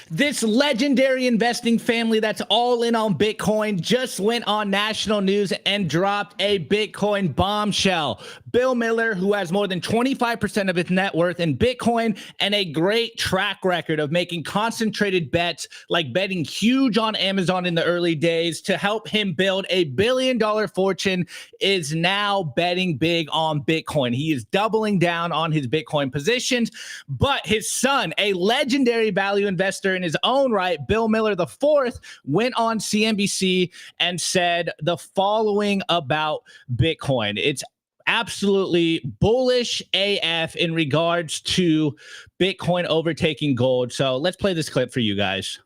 This legendary investing family that's all in on Bitcoin just went on national news and dropped a Bitcoin bombshell. Bill Miller, who has more than 25% of his net worth in Bitcoin and a great track record of making concentrated bets, like betting huge on Amazon in the early days to help him build a $1 billion fortune, is now betting big on Bitcoin. He is doubling down on his Bitcoin positions, but his son, a legendary value investor in his own right, Bill Miller IV, went on CNBC and said the following about Bitcoin. It's absolutely bullish AF in regards to Bitcoin overtaking gold. So let's play this clip for you guys.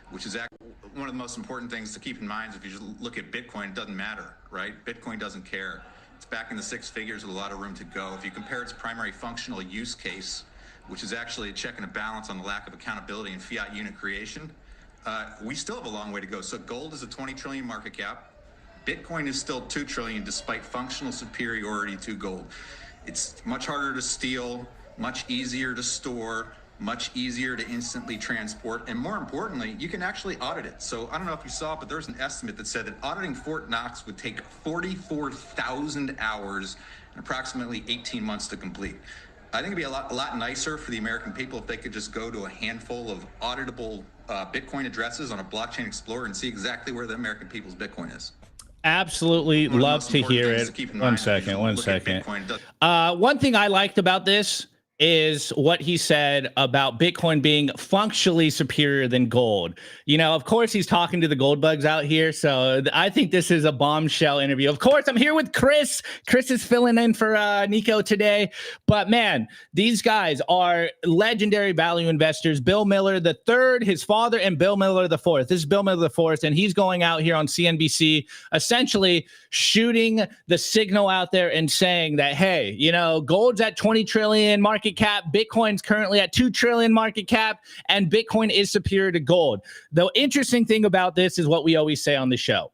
Which is one of the most important things to keep in mind. If you just look at Bitcoin, it doesn't matter, right? Bitcoin doesn't care. It's back in the six figures with a lot of room to go. If you compare its primary functional use case, which is actually a check and a balance on the lack of accountability in fiat unit creation, we still have a long way to go. So gold is a 20 trillion market cap. Bitcoin is still 2 trillion despite functional superiority to gold. It's much harder to steal, much easier to store, much easier to instantly transport, and more importantly, you can actually audit it. So I don't know if you saw it, but there's an estimate that said that auditing Fort Knox would take 44,000 hours and approximately 18 months to complete. I think it'd be a lot nicer for the American people if they could just go to a handful of auditable Bitcoin addresses on a blockchain explorer and see exactly where the American people's Bitcoin is. Absolutely love to hear it. One second. One thing I liked about this is what he said about Bitcoin being functionally superior than gold. You know, of course, he's talking to the gold bugs out here. So I think this is a bombshell interview. Of course, I'm here with Chris. Chris is filling in for Nico today. But man, these guys are legendary value investors. Bill Miller III, his father, and Bill Miller IV. This is Bill Miller IV, and he's going out here on CNBC, essentially shooting the signal out there and saying that, hey, you know, gold's at 20 trillion market cap, Bitcoin's currently at 2 trillion market cap, and Bitcoin is superior to gold. The interesting thing about this is what we always say on the show.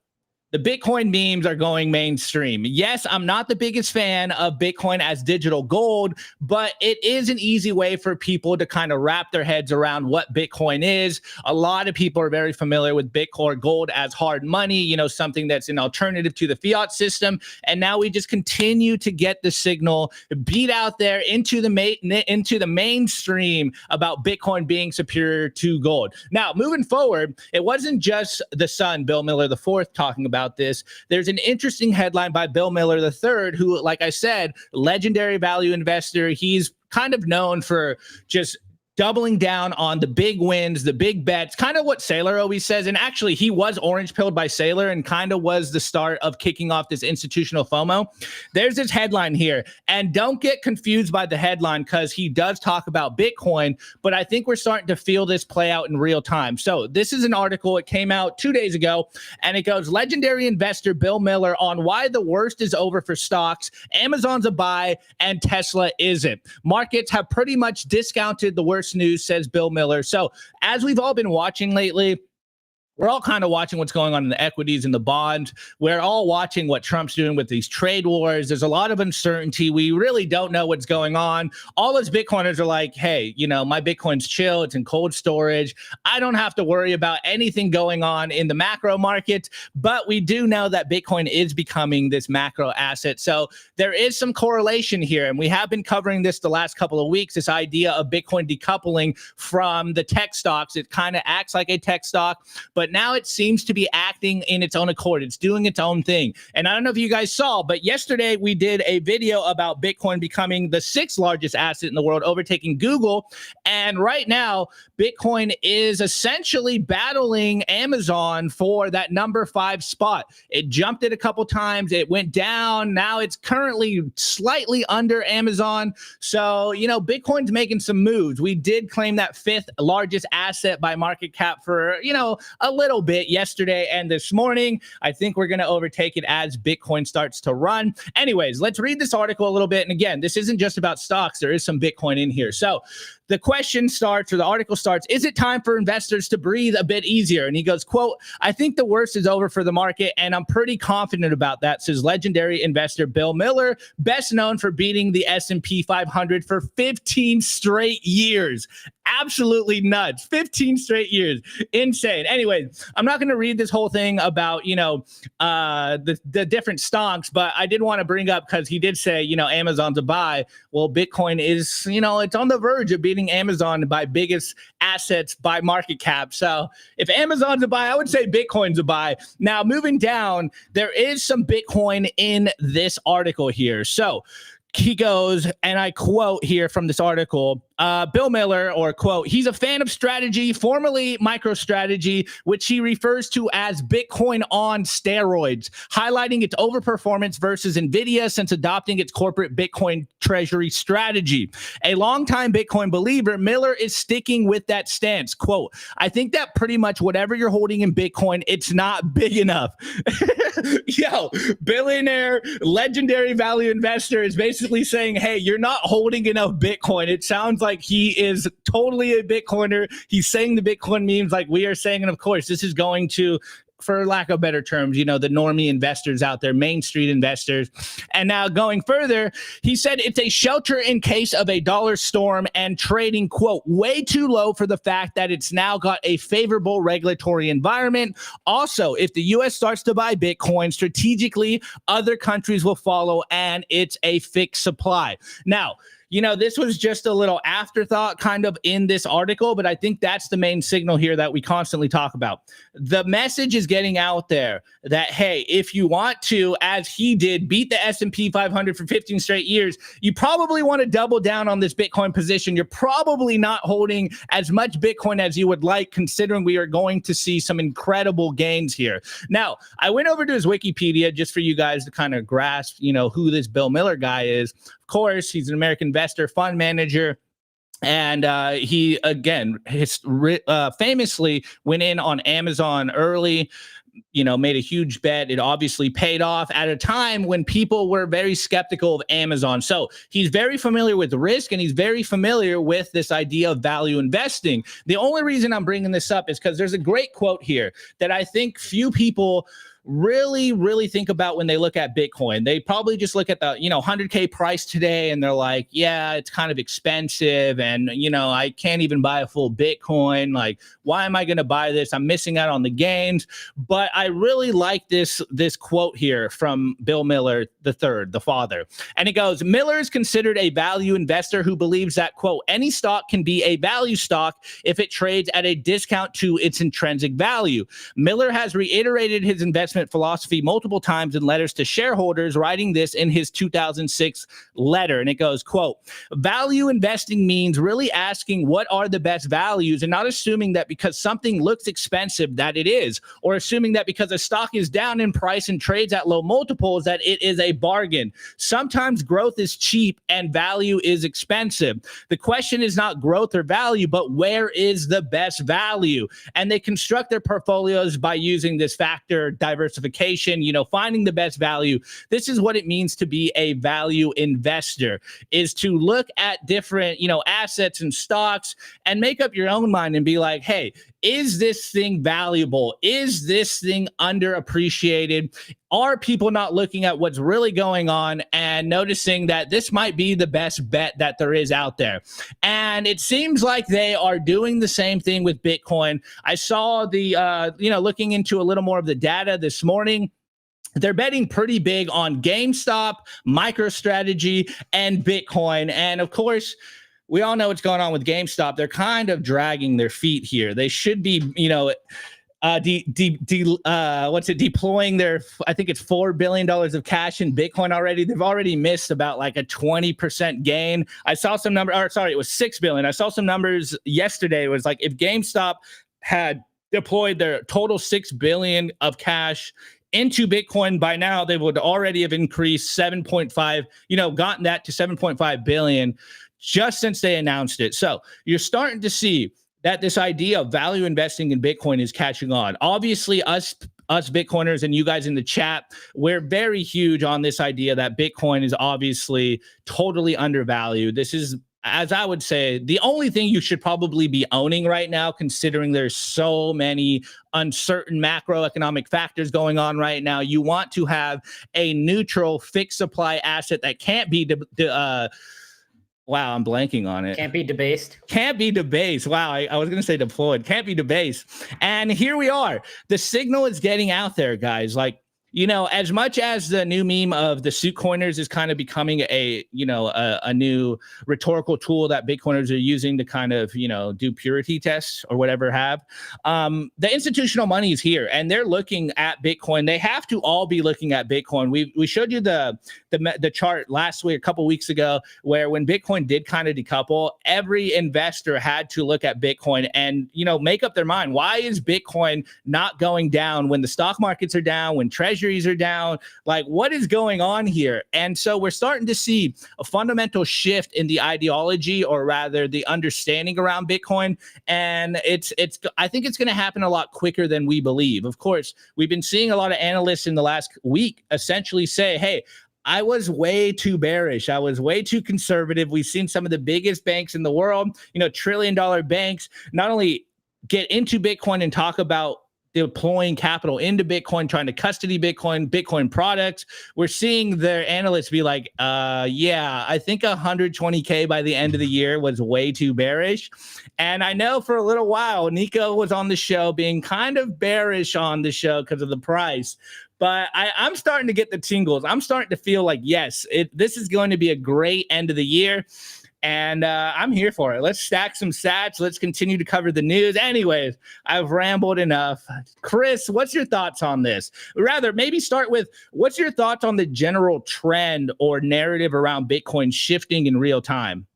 The Bitcoin memes are going mainstream. Yes, I'm not the biggest fan of Bitcoin as digital gold, but it is an easy way for people to kind of wrap their heads around what Bitcoin is. A lot of people are very familiar with Bitcoin or gold as hard money, you know, something that's an alternative to the fiat system. And now we just continue to get the signal beat out there into the mainstream about Bitcoin being superior to gold. Now, moving forward, it wasn't just the son, Bill Miller IV, talking about this. There's an interesting headline by Bill Miller III, who, like I said, legendary value investor. He's kind of known for just doubling down on the big wins, the big bets, kind of what Saylor always says. And actually, he was orange pilled by Saylor and kind of was the start of kicking off this institutional FOMO. There's this headline here. And don't get confused by the headline, because he does talk about Bitcoin, but I think we're starting to feel this play out in real time. So this is an article. It came out 2 days ago, and it goes, legendary investor Bill Miller on why the worst is over for stocks. Amazon's a buy and Tesla isn't. Markets have pretty much discounted the worst news, says Bill Miller. So as we've all been watching lately, we're all kind of watching what's going on in the equities and the bonds. We're all watching what Trump's doing with these trade wars. There's a lot of uncertainty. We really don't know what's going on. All us Bitcoiners are like, hey, you know, my Bitcoin's chill. It's in cold storage. I don't have to worry about anything going on in the macro market. But we do know that Bitcoin is becoming this macro asset. So there is some correlation here. And we have been covering this the last couple of weeks, this idea of Bitcoin decoupling from the tech stocks. It kind of acts like a tech stock, but now it seems to be acting in its own accord. It's doing its own thing. And I don't know if you guys saw, but yesterday we did a video about Bitcoin becoming the 6th largest asset in the world, overtaking Google. And right now, Bitcoin is essentially battling Amazon for that number 5 spot. It jumped it a couple times. It went down. Now it's currently slightly under Amazon. So, you know, Bitcoin's making some moves. We did claim that 5th largest asset by market cap for, you know, a little bit yesterday and this morning. I think we're going to overtake it as Bitcoin starts to run. Anyways, let's read this article a little bit. And again, this isn't just about stocks. There is some Bitcoin in here. So the question starts, or the article starts, is it time for investors to breathe a bit easier? And he goes, quote, I think the worst is over for the market, and I'm pretty confident about that, says legendary investor Bill Miller, best known for beating the S&P 500 for 15 straight years. Absolutely nuts. 15 straight years. Insane. Anyway, I'm not going to read this whole thing about, the different stocks, but I did want to bring up, because he did say, Amazon's a buy. Well, Bitcoin is, it's on the verge of beating Amazon by biggest assets by market cap. So if Amazon's a buy, I would say Bitcoin's a buy. Now, moving down, there is some Bitcoin in this article here. So he goes, and I quote here from this article, Bill Miller, or quote, he's a fan of strategy, formerly MicroStrategy, which he refers to as Bitcoin on steroids, highlighting its overperformance versus NVIDIA since adopting its corporate Bitcoin treasury strategy. A longtime Bitcoin believer, Miller is sticking with that stance. Quote, I think that pretty much whatever you're holding in Bitcoin, it's not big enough. Yo, billionaire, legendary value investor is basically saying, hey, you're not holding enough Bitcoin. It sounds like he is totally a Bitcoiner. He's saying the Bitcoin memes like we are saying. And of course, this is going to, for lack of better terms, the normie investors out there, Main Street investors. And now going further, he said it's a shelter in case of a dollar storm and trading, quote, way too low for the fact that it's now got a favorable regulatory environment. Also, if the U.S. starts to buy Bitcoin strategically, other countries will follow, and it's a fixed supply. Now, this was just a little afterthought kind of in this article, but I think that's the main signal here that we constantly talk about. The message is getting out there that, hey, if you want to, as he did, beat the S&P 500 for 15 straight years, you probably want to double down on this Bitcoin position. You're probably not holding as much Bitcoin as you would like, considering we are going to see some incredible gains here. Now, I went over to his Wikipedia just for you guys to kind of grasp, who this Bill Miller guy is. Of course, he's an American investor, fund manager, and he, again, famously went in on Amazon early, made a huge bet. It obviously paid off at a time when people were very skeptical of Amazon. So he's very familiar with risk, and he's very familiar with this idea of value investing. The only reason I'm bringing this up is because there's a great quote here that I think few people really think about when they look at Bitcoin. They probably just look at the 100K price today, and they're like, yeah, it's kind of expensive, and I can't even buy a full Bitcoin. Like, why am I going to buy this? I'm missing out on the gains. But I really like this quote here from Bill Miller III, the father, and it goes, Miller is considered a value investor who believes that, quote, any stock can be a value stock if it trades at a discount to its intrinsic value. Miller has reiterated his investment philosophy multiple times in letters to shareholders, writing this in his 2006 letter. And it goes, quote, value investing means really asking what are the best values and not assuming that because something looks expensive that it is, or assuming that because a stock is down in price and trades at low multiples that it is a bargain. Sometimes growth is cheap and value is expensive. The question is not growth or value, but where is the best value? And they construct their portfolios by using this factor diversification, finding the best value. This is what it means to be a value investor, is to look at different, assets and stocks and make up your own mind and be like, hey, is this thing valuable? Is this thing underappreciated? Are people not looking at what's really going on and noticing that this might be the best bet that there is out there? And it seems like they are doing the same thing with Bitcoin. I saw looking into a little more of the data this morning. They're betting pretty big on GameStop, MicroStrategy, and Bitcoin. And of course, we all know what's going on with GameStop. They're kind of dragging their feet here. They should be, deploying their, I think it's $4 billion of cash in Bitcoin already. They've already missed about like a 20% gain. I saw some number, it was 6 billion. I saw some numbers yesterday. It was like if GameStop had deployed their total 6 billion of cash into Bitcoin, by now they would already have increased 7.5, gotten that to 7.5 billion just since they announced it. So you're starting to see that this idea of value investing in Bitcoin is catching on. Obviously, us Bitcoiners and you guys in the chat, we're very huge on this idea that Bitcoin is obviously totally undervalued. This is, as I would say, the only thing you should probably be owning right now, considering there's so many uncertain macroeconomic factors going on right now. You want to have a neutral fixed supply asset that can't be Wow, I'm blanking on it. Can't be debased. Can't be debased. Wow, I was going to say deployed. Can't be debased. And here we are. The signal is getting out there, guys. Like, you know, as much as the new meme of the suit coiners is kind of becoming a, you know, a new rhetorical tool that Bitcoiners are using to kind of, you know, do purity tests or whatever the institutional money is here and they're looking at Bitcoin. They have to all be looking at Bitcoin. We showed you the chart last week, a couple weeks ago, where when Bitcoin did kind of decouple, every investor had to look at Bitcoin and, you know, make up their mind. Why is Bitcoin not going down when the stock markets are down, when treasuries are down? Like, what is going on here? And so we're starting to see a fundamental shift in the ideology, or rather the understanding around Bitcoin. And I think it's going to happen a lot quicker than we believe. Of course, we've been seeing a lot of analysts in the last week essentially say, hey, I was way too bearish. I was way too conservative. We've seen some of the biggest banks in the world, you know, trillion-dollar banks, not only get into Bitcoin and talk about deploying capital into Bitcoin, trying to custody Bitcoin products. We're seeing their analysts be like, yeah, I think 120K by the end of the year was way too bearish. And I know for a little while, Nico was on the show being kind of bearish on the show because of the price. But I'm starting to get the tingles. I'm starting to feel like, yes, this is going to be a great end of the year. And I'm here for it. Let's stack some sats. Let's continue to cover the news. Anyways, I've rambled enough. Chris, what's your thoughts on this? Rather, maybe start with, what's your thoughts on the general trend or narrative around Bitcoin shifting in real time?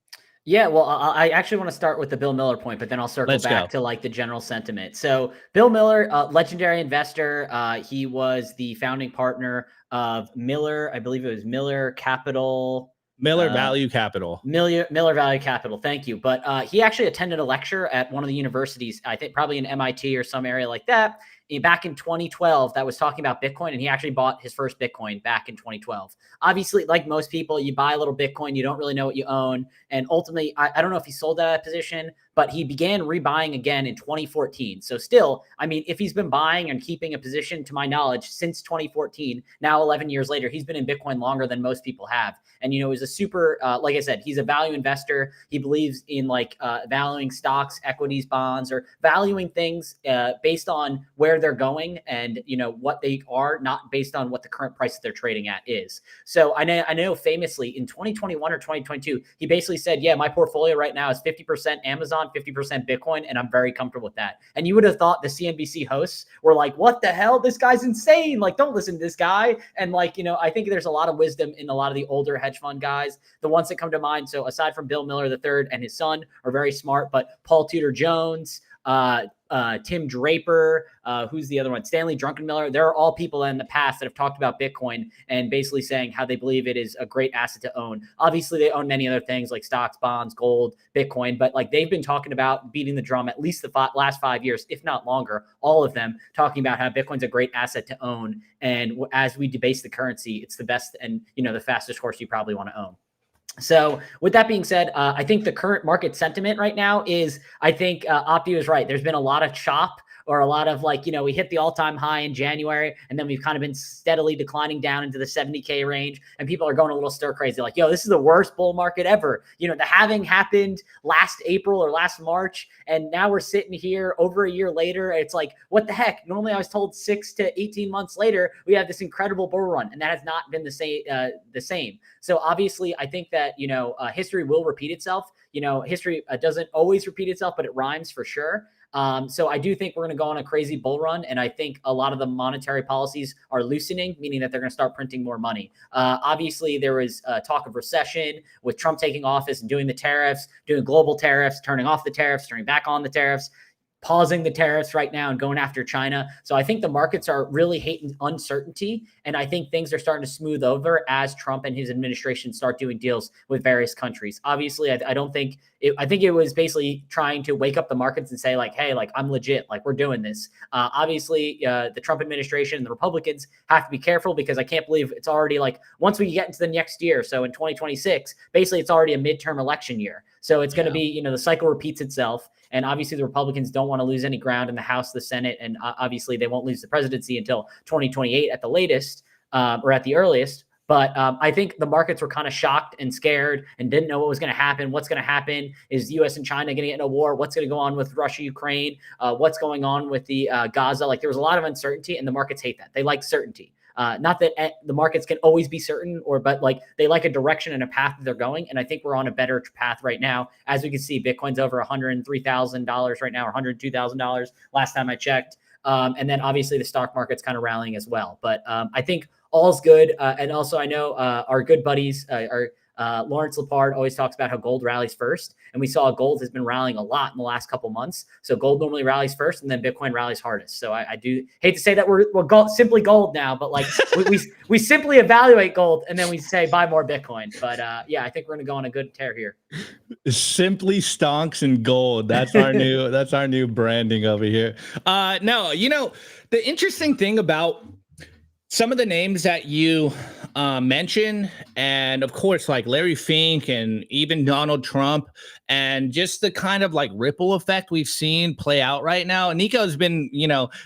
Yeah, well, I actually want to start with the Bill Miller point, but then I'll circle back to like the general sentiment. So Bill Miller, legendary investor, he was the founding partner of Miller. I believe it was Miller Capital. Miller Value Capital. Miller Value Capital. Thank you. But he actually attended a lecture at one of the universities, I think probably in MIT or some area like that, back in 2012, that was talking about Bitcoin. And he actually bought his first Bitcoin back in 2012. Obviously, like most people, you buy a little Bitcoin, you don't really know what you own. And ultimately, I don't know if he sold that position, but he began rebuying again in 2014. So still, I mean, if he's been buying and keeping a position, to my knowledge, since 2014, now 11 years later, he's been in Bitcoin longer than most people have. And, you know, he's a super, like I said, he's a value investor. He believes in like valuing stocks, equities, bonds, or valuing things based on where they're going and, you know, what they are, not based on what the current price that they're trading at is. So I know famously in 2021 or 2022, he basically said, yeah, my portfolio right now is 50% Amazon, 50% Bitcoin, and I'm very comfortable with that. And you would have thought the CNBC hosts were like, what the hell? This guy's insane. Like, don't listen to this guy. And like, you know, I think there's a lot of wisdom in a lot of the older hedge fund guys. The ones that come to mind, so aside from Bill Miller III and his son, are very smart, but Paul Tudor Jones, Tim Draper, who's the other one? Stanley Druckenmiller. There are all people in the past that have talked about Bitcoin and basically saying how they believe it is a great asset to own. Obviously, they own many other things like stocks, bonds, gold, Bitcoin, but like they've been talking about beating the drum at least the last 5 years, if not longer, all of them talking about how Bitcoin's a great asset to own. And as we debase the currency, it's the best and, you know, the fastest horse you probably want to own. So with that being said, I think the current market sentiment right now is, I think Opti was right. There's been a lot of chop, or a lot of like, you know, we hit the all-time high in January, and then we've kind of been steadily declining down into the 70K range, and people are going a little stir crazy. Like, yo, this is the worst bull market ever. You know, the halving happened last April or last March, and now we're sitting here over a year later. It's like, what the heck? Normally I was told 6 to 18 months later, we have this incredible bull run, and that has not been the same. So obviously I think that, you know, history will repeat itself. You know, history doesn't always repeat itself, but it rhymes for sure. So I do think we're going to go on a crazy bull run. And I think a lot of the monetary policies are loosening, meaning that they're going to start printing more money. Obviously, there was talk of recession with Trump taking office and doing the tariffs, doing global tariffs, turning off the tariffs, turning back on the tariffs, pausing the tariffs right now and going after China. So I think the markets are really hating uncertainty. And I think things are starting to smooth over as Trump and his administration start doing deals with various countries. Obviously, I don't think I think it was basically trying to wake up the markets and say like, hey, like I'm legit, like we're doing this. Obviously, the Trump administration and the Republicans have to be careful, because I can't believe it's already like, once we get into the next year, so in 2026, basically it's already a midterm election year. So it's going to be, you know, the cycle repeats itself. And obviously the Republicans don't want to lose any ground in the House, the Senate, and obviously they won't lose the presidency until 2028 at the latest, or at the earliest. But I think the markets were kind of shocked and scared and didn't know what was going to happen. What's going to happen? Is the U.S. and China going to get in a war? What's going to go on with Russia, Ukraine? What's going on with the Gaza? Like, there was a lot of uncertainty, and the markets hate that. They like certainty. Not that the markets can always be certain, but like they like a direction and a path that they're going. And I think we're on a better path right now. As we can see, Bitcoin's over $103,000 right now, or $102,000 last time I checked. And then obviously the stock market's kind of rallying as well. But I think all's good. And also I know our good buddies, Lawrence Lepard always talks about how gold rallies first. And we saw gold has been rallying a lot in the last couple months. So gold normally rallies first, and then Bitcoin rallies hardest. So I do hate to say that we're gold, simply gold now, but like we simply evaluate gold and then we say buy more Bitcoin. But yeah, I think we're going to go on a good tear here. Simply stonks and gold. That's our new branding over here. No, the interesting thing about some of the names that you mention, and of course, like Larry Fink and even Donald Trump, and just the kind of like ripple effect we've seen play out right now. Nico has been,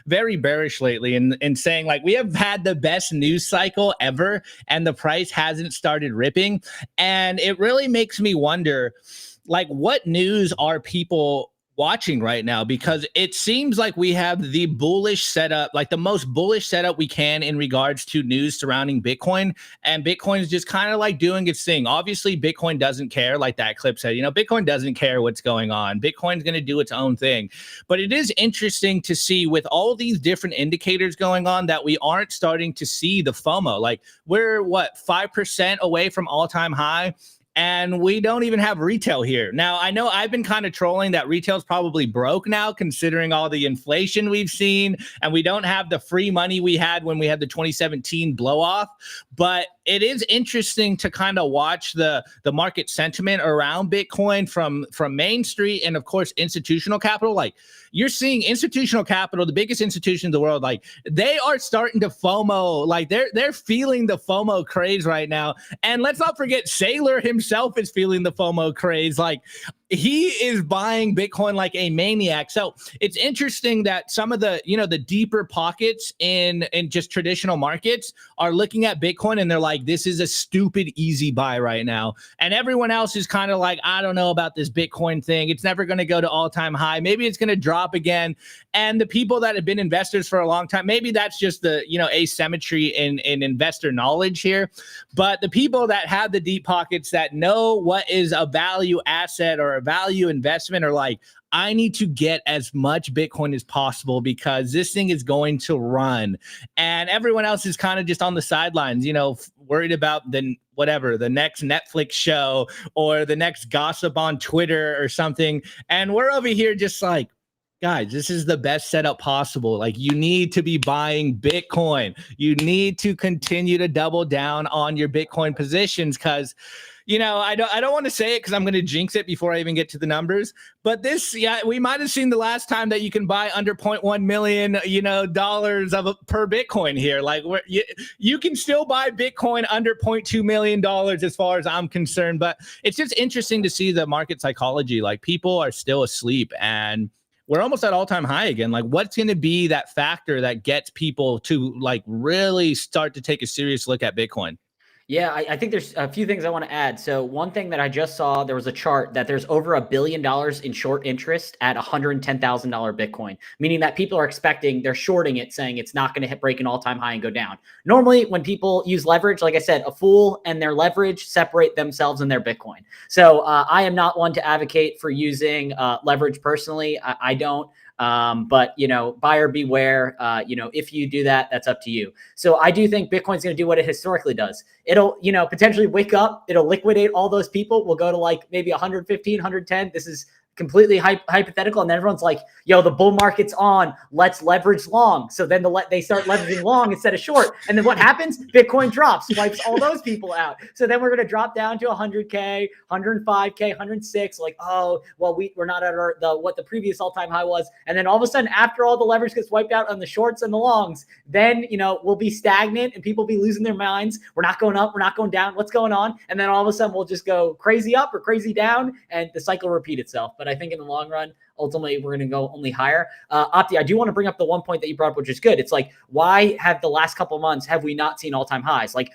very bearish lately in saying like we have had the best news cycle ever, and the price hasn't started ripping. And it really makes me wonder, like, what news are people watching right now? Because it seems like we have the bullish setup, like the most bullish setup we can in regards to news surrounding Bitcoin, and Bitcoin is just kind of like doing its thing. Obviously Bitcoin doesn't care, like that clip said, Bitcoin doesn't care what's going on. Bitcoin's going to do its own thing. But it is interesting to see with all these different indicators going on that we aren't starting to see the FOMO. Like, we're 5% away from all-time high, and we don't even have retail here. Now, I know I've been kind of trolling that retail's probably broke now, considering all the inflation we've seen, and we don't have the free money we had when we had the 2017 blow off. But it is interesting to kind of watch the market sentiment around Bitcoin from Main Street and, of course, institutional capital. Like, you're seeing institutional capital, the biggest institution in the world, like they are starting to FOMO. Like they're feeling the FOMO craze right now. And let's not forget, Saylor himself is feeling the FOMO craze. Like, he is buying Bitcoin like a maniac. So it's interesting that some of the, the deeper pockets in just traditional markets are looking at Bitcoin and they're like, this is a stupid easy buy right now. And everyone else is kind of like, I don't know about this Bitcoin thing. It's never going to go to all-time high. Maybe it's going to drop again. And the people that have been investors for a long time, maybe that's just the, asymmetry in investor knowledge here. But the people that have the deep pockets that know what is a value asset or a value investment are like, I need to get as much Bitcoin as possible because this thing is going to run. And everyone else is kind of just on the sidelines, worried about the next Netflix show or the next gossip on Twitter or something. And we're over here just like, guys, this is the best setup possible. Like, you need to be buying Bitcoin. You need to continue to double down on your Bitcoin positions because, I don't want to say it because I'm going to jinx it before I even get to the numbers. But we might have seen the last time that you can buy under 0.1 million, dollars per Bitcoin here. Like, you can still buy Bitcoin under $0.2 million as far as I'm concerned. But it's just interesting to see the market psychology. Like, people are still asleep and we're almost at all-time high again. Like, what's going to be that factor that gets people to like really start to take a serious look at Bitcoin? Yeah, I think there's a few things I want to add. So one thing that I just saw, there was a chart that there's over $1 billion in short interest at $110,000 Bitcoin, meaning that people are expecting, they're shorting it, saying it's not going to break an all-time high and go down. Normally, when people use leverage, like I said, a fool and their leverage separate themselves and their Bitcoin. So I am not one to advocate for using leverage personally. I don't. But, buyer beware, if you do that, that's up to you. So I do think Bitcoin's going to do what it historically does. It'll, potentially wake up, it'll liquidate all those people. We'll go to like maybe 115, 110. This is completely hypothetical. And then everyone's like, yo, the bull market's on, let's leverage long. So then they start leveraging long instead of short. And then what happens? Bitcoin drops, wipes all those people out. So then we're going to drop down to 100K, 105K, 106. Like, oh, well, we're not at what the previous all-time high was. And then all of a sudden, after all the leverage gets wiped out on the shorts and the longs, then, we'll be stagnant and people be losing their minds. We're not going up. We're not going down. What's going on? And then all of a sudden we'll just go crazy up or crazy down and the cycle will repeat itself. but I think in the long run, ultimately, we're going to go only higher. Opti, I do want to bring up the one point that you brought up, which is good. It's like, why have the last couple of months have we not seen all-time highs? Like,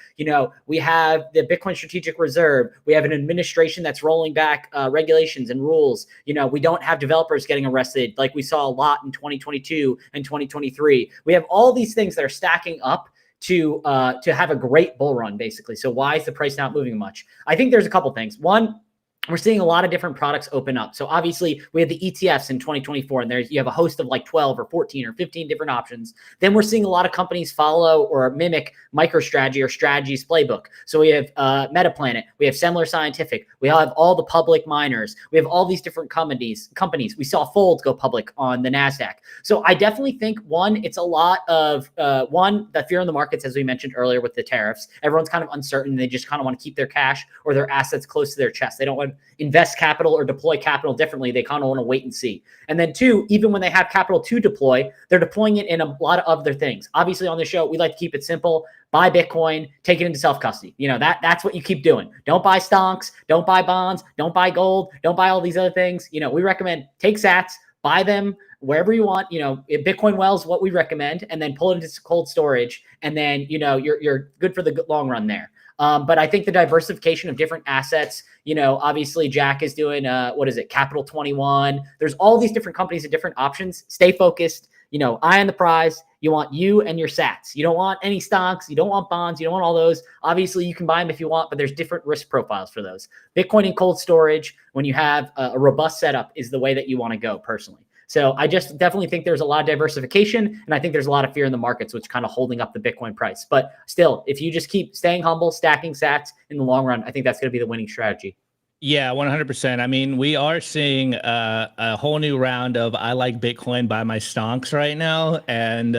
we have the Bitcoin Strategic Reserve. We have an administration that's rolling back regulations and rules. We don't have developers getting arrested like we saw a lot in 2022 and 2023. We have all these things that are stacking up to have a great bull run, basically. So why is the price not moving much? I think there's a couple things. One, we're seeing a lot of different products open up. So obviously we have the ETFs in 2024, and you have a host of like 12 or 14 or 15 different options. Then we're seeing a lot of companies follow or mimic MicroStrategy or Strategy's playbook. So we have Metaplanet, we have Semler Scientific, we have all the public miners, we have all these different companies. We saw Fold go public on the NASDAQ. So I definitely think, one, it's a lot of, the fear in the markets, as we mentioned earlier with the tariffs. Everyone's kind of uncertain. They just kind of want to keep their cash or their assets close to their chest. They don't want invest capital or deploy capital differently. They kind of want to wait and see. And then two, even when they have capital to deploy, they're deploying it in a lot of other things. Obviously on the show, we like to keep it simple. Buy Bitcoin, take it into self-custody. That's what you keep doing. Don't buy stonks, don't buy bonds, don't buy gold, don't buy all these other things. We recommend take sats, buy them wherever you want. Bitcoin Well is what we recommend, and then pull it into cold storage. And then, you're good for the long run there. But I think the diversification of different assets, obviously Jack is doing, Capital 21. There's all these different companies and different options. Stay focused, eye on the prize. You want you and your sats. You don't want any stocks. You don't want bonds. You don't want all those. Obviously you can buy them if you want, but there's different risk profiles for those. Bitcoin in cold storage, when you have a robust setup, is the way that you want to go personally. So I just definitely think there's a lot of diversification, and I think there's a lot of fear in the markets, which kind of holding up the Bitcoin price. But still, if you just keep staying humble, stacking sats in the long run, I think that's going to be the winning strategy. Yeah, 100%. I mean, we are seeing a whole new round of I like Bitcoin, buy my stonks right now. And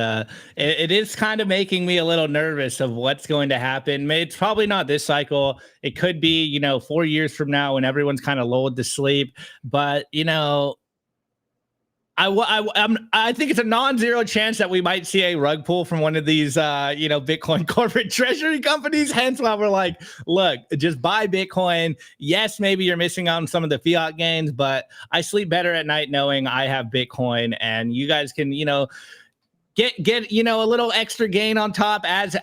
it is kind of making me a little nervous of what's going to happen. It's probably not this cycle. It could be, 4 years from now when everyone's kind of lulled to sleep. But, I think it's a non-zero chance that we might see a rug pull from one of these, Bitcoin corporate treasury companies. Hence why we're like, look, just buy Bitcoin. Yes, maybe you're missing out on some of the fiat gains, but I sleep better at night knowing I have Bitcoin, and you guys can, get a little extra gain on top, as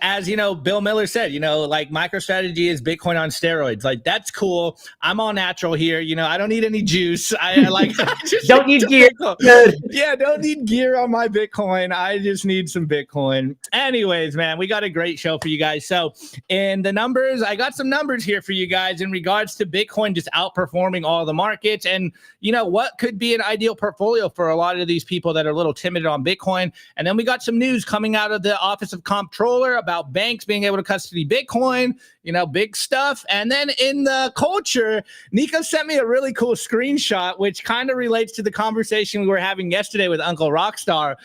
Bill Miller said, like MicroStrategy is Bitcoin on steroids. Like, that's cool. I'm all natural here. I don't need any juice. I just don't need gear. Yeah, don't need gear on my Bitcoin. I just need some Bitcoin. Anyways, man, we got a great show for you guys. So in the numbers, I got some numbers here for you guys in regards to Bitcoin just outperforming all the markets, and what could be an ideal portfolio for a lot of these people that are a little timid on Bitcoin. And then we got some news coming out of the Office of Comptroller about banks being able to custody Bitcoin, big stuff. And then in the culture, Nico sent me a really cool screenshot, which kind of relates to the conversation we were having yesterday with Uncle Rockstar.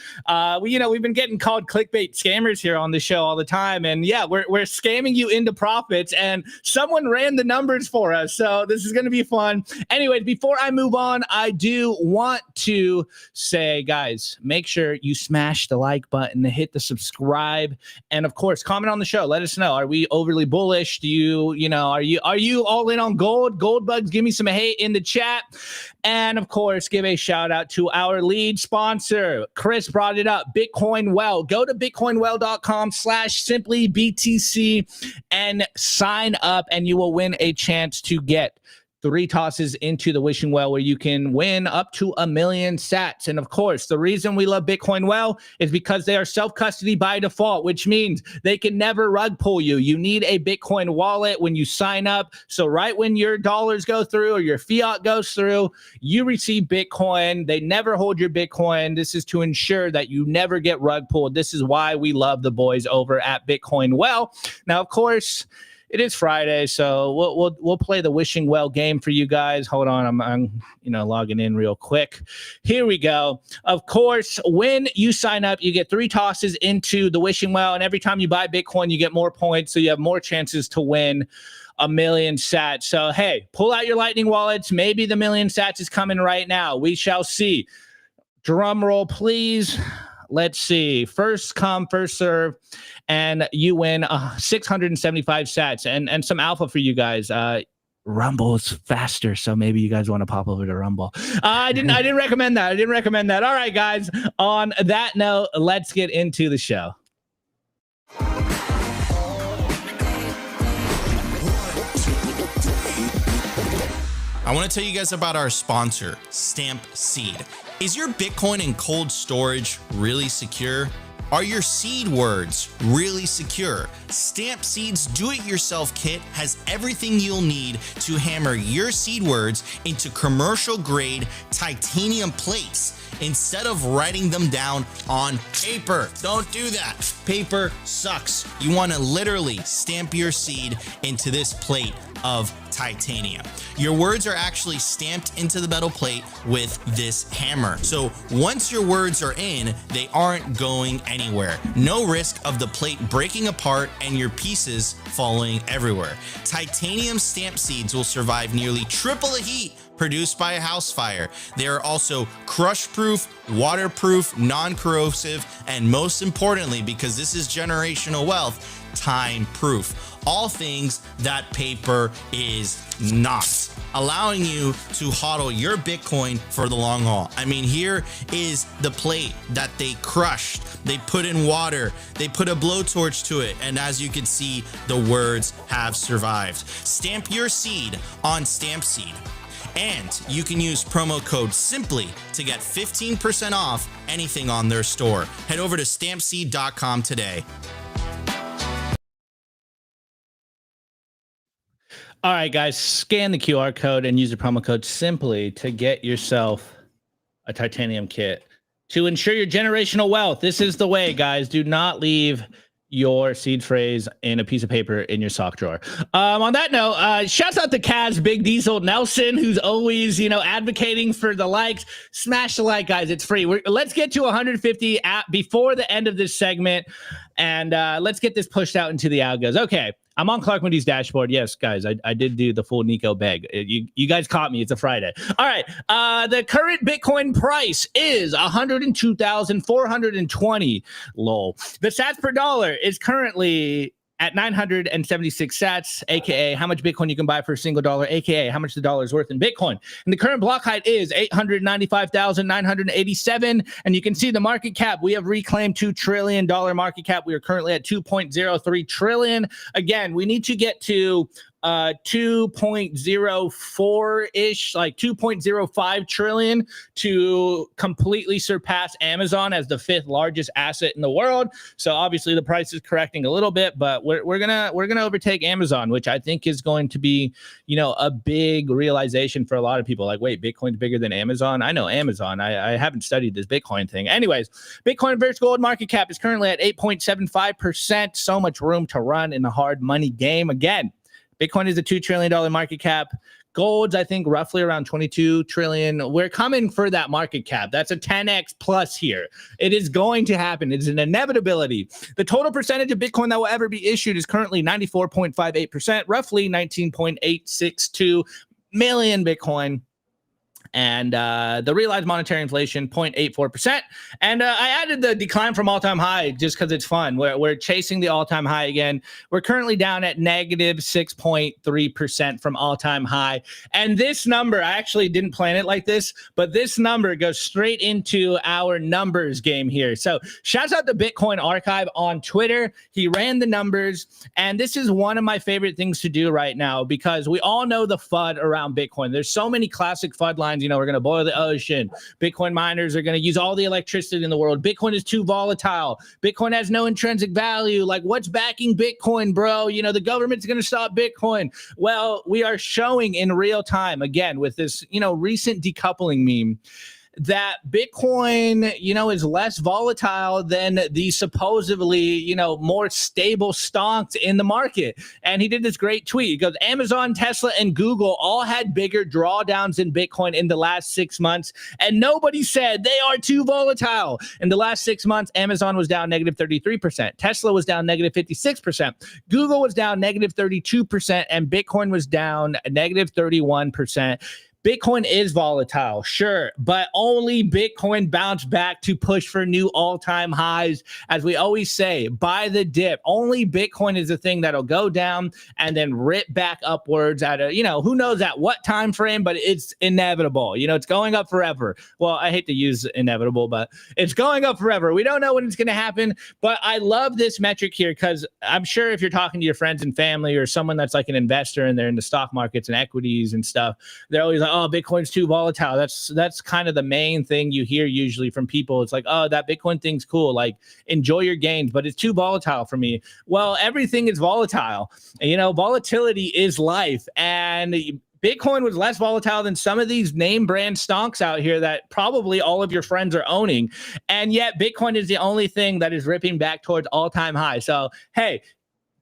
We've been getting called clickbait scammers here on the show all the time. And yeah, we're scamming you into profits, and someone ran the numbers for us. So this is going to be fun. Anyways, before I move on, I do want to say, guys, make sure you smash the like button, hit the subscribe, and of course, comment on the show. Let us know. Are we overly bullish? Do you, are you all in on gold? Gold bugs, give me some hate in the chat. And of course, give a shout out to our lead sponsor. Chris brought it up, Bitcoin Well. Go to bitcoinwell.com/simplybtc and sign up, and you will win a chance to get 3 tosses into the wishing well, where you can win up to 1 million sats. And of course, the reason we love Bitcoin Well is because they are self-custody by default, which means they can never rug pull you. You need a Bitcoin wallet when you sign up. So right when your dollars go through or your fiat goes through, you receive Bitcoin. They never hold your Bitcoin. This is to ensure that you never get rug pulled. This is why we love the boys over at Bitcoin Well. Now, of course, it is Friday, so we'll play the wishing well game for you guys. Hold on, I'm logging in real quick. Here we go. Of course, when you sign up, you get 3 tosses into the wishing well, and every time you buy Bitcoin, you get more points, so you have more chances to win 1 million sats. So hey, pull out your Lightning wallets. Maybe the 1 million sats is coming right now. We shall see. Drum roll, please. Let's see. First come, first serve, and you win 675 sats and some alpha for you guys. Rumble is faster, so maybe you guys want to pop over to Rumble. I didn't recommend that. I didn't recommend that. All right, guys. On that note, let's get into the show. I want to tell you guys about our sponsor, Stamp Seed. Is your Bitcoin in cold storage really secure? Are your seed words really secure? Stamp Seed's do-it-yourself kit has everything you'll need to hammer your seed words into commercial-grade titanium plates instead of writing them down on paper. Don't do that. Paper sucks. You want to literally stamp your seed into this plate of titanium. Your words are actually stamped into the metal plate with this hammer. So once your words are in, they aren't going anywhere. No risk of the plate breaking apart and your pieces falling everywhere. Titanium stamp seeds will survive nearly triple the heat produced by a house fire. They are also crush-proof, waterproof, non-corrosive, and most importantly, because this is generational wealth, time-proof. All things that paper is not, allowing you to hodl your Bitcoin for the long haul. I mean, here is the plate that they crushed. They put in water, they put a blowtorch to it, and as you can see, the words have survived. Stamp your seed on Stamp Seed. And you can use promo code SIMPLY to get 15% off anything on their store. Head over to stampseed.com today. All right, guys, scan the QR code and use the promo code SIMPLY to get yourself a titanium kit to ensure your generational wealth. This is the way, guys. Do not leave your seed phrase in a piece of paper in your sock drawer. On that note, shouts out to Kaz, Big Diesel, Nelson, who's always, advocating for the likes. Smash the like, guys. It's free. Let's get to 150 before the end of this segment, and let's get this pushed out into the algos. Okay. I'm on Clark Moody's dashboard. Yes, guys, I did do the full Nico beg. You guys caught me. It's a Friday. All right. The current Bitcoin price is 102,420. Lol. The sats per dollar is currently at 976 sats, aka how much Bitcoin you can buy for a single dollar, aka how much the dollar is worth in Bitcoin. And the current block height is 895,987. And you can see the market cap. We have reclaimed $2 trillion market cap. We are currently at 2.03 trillion. Again, we need to get to 2.04-ish, like 2.05 trillion to completely surpass Amazon as the 5th largest asset in the world. So obviously the price is correcting a little bit, but we're gonna overtake Amazon, which I think is going to be, a big realization for a lot of people. Like, wait, Bitcoin's bigger than Amazon? I know Amazon. I haven't studied this Bitcoin thing. Anyways, Bitcoin versus gold market cap is currently at 8.75%. So much room to run in the hard money game. Again, Bitcoin is a $2 trillion market cap. Gold's, I think, roughly around 22 trillion. We're coming for that market cap. That's a 10x plus here. It is going to happen. It's an inevitability. The total percentage of Bitcoin that will ever be issued is currently 94.58%, roughly 19.862 million Bitcoin. And the realized monetary inflation, 0.84%. And I added the decline from all-time high just because it's fun. We're chasing the all-time high again. We're currently down at negative 6.3% from all-time high. And this number, I actually didn't plan it like this, but this number goes straight into our numbers game here. So shouts out to Bitcoin Archive on Twitter. He ran the numbers. And this is one of my favorite things to do right now because we all know the FUD around Bitcoin. There's so many classic FUD lines. We're going to boil the ocean. Bitcoin miners are going to use all the electricity in the world. Bitcoin is too volatile. Bitcoin has no intrinsic value. Like, what's backing Bitcoin, bro? The government's going to stop Bitcoin. Well, we are showing in real time, again, with this, recent decoupling meme, that Bitcoin, is less volatile than the supposedly, more stable stocks in the market. And he did this great tweet. He goes, Amazon, Tesla, and Google all had bigger drawdowns in Bitcoin in the last 6 months. And nobody said they are too volatile. In the last 6 months, Amazon was down negative 33%. Tesla was down negative 56%. Google was down negative 32%. And Bitcoin was down negative 31%. Bitcoin is volatile, sure, but only Bitcoin bounced back to push for new all-time highs. As we always say, buy the dip. Only Bitcoin is the thing that'll go down and then rip back upwards at a, who knows at what time frame, but it's inevitable. It's going up forever. Well, I hate to use inevitable, but it's going up forever. We don't know when it's going to happen, but I love this metric here because I'm sure if you're talking to your friends and family or someone that's like an investor and they're in the stock markets and equities and stuff, they're always like, oh, Bitcoin's too volatile. That's kind of the main thing you hear usually from people. It's like, oh, that Bitcoin thing's cool. Like, enjoy your gains, but it's too volatile for me. Well, everything is volatile. Volatility is life. And Bitcoin was less volatile than some of these name brand stonks out here that probably all of your friends are owning. And yet Bitcoin is the only thing that is ripping back towards all-time high. So, hey,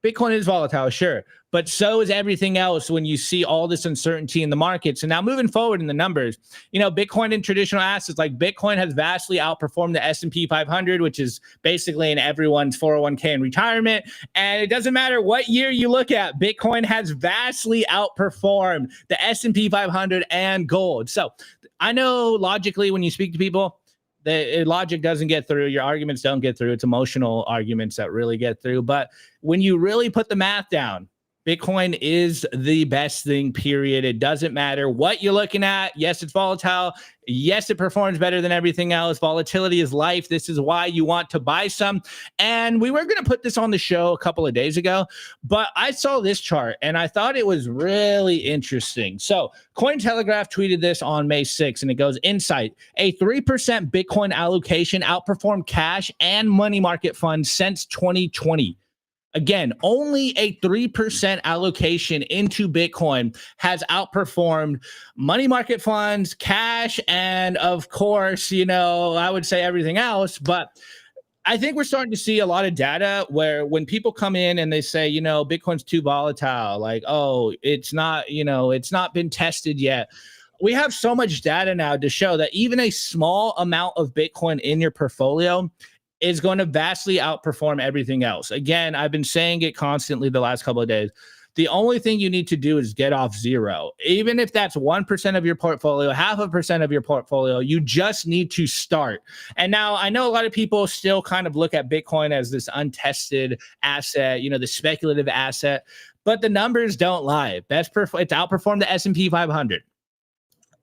Bitcoin is volatile, sure, but so is everything else when you see all this uncertainty in the markets. And now moving forward in the numbers, Bitcoin and traditional assets like Bitcoin has vastly outperformed the S&P 500, which is basically in everyone's 401k and retirement. And it doesn't matter what year you look at, Bitcoin has vastly outperformed the S&P 500 and gold. So I know logically when you speak to people, the logic doesn't get through. Your arguments don't get through. It's emotional arguments that really get through. But when you really put the math down, Bitcoin is the best thing, period. It doesn't matter what you're looking at. Yes, it's volatile. Yes, it performs better than everything else. Volatility is life. This is why you want to buy some. And we were going to put this on the show a couple of days ago, but I saw this chart and I thought it was really interesting. So Cointelegraph tweeted this on May 6th, and it goes, insight, a 3% Bitcoin allocation outperformed cash and money market funds since 2020. Again, only a 3% allocation into Bitcoin has outperformed money market funds, cash, and of course, I would say everything else. But I think we're starting to see a lot of data where when people come in and they say, Bitcoin's too volatile, like, oh, it's not been tested yet. We have so much data now to show that even a small amount of Bitcoin in your portfolio is going to vastly outperform everything else. Again, I've been saying it constantly the last couple of days. The only thing you need to do is get off zero. Even if that's 1% of your portfolio, 0.5% of your portfolio, you just need to start. And now I know a lot of people still kind of look at Bitcoin as this untested asset, the speculative asset, but the numbers don't lie. It's outperformed the S&P 500.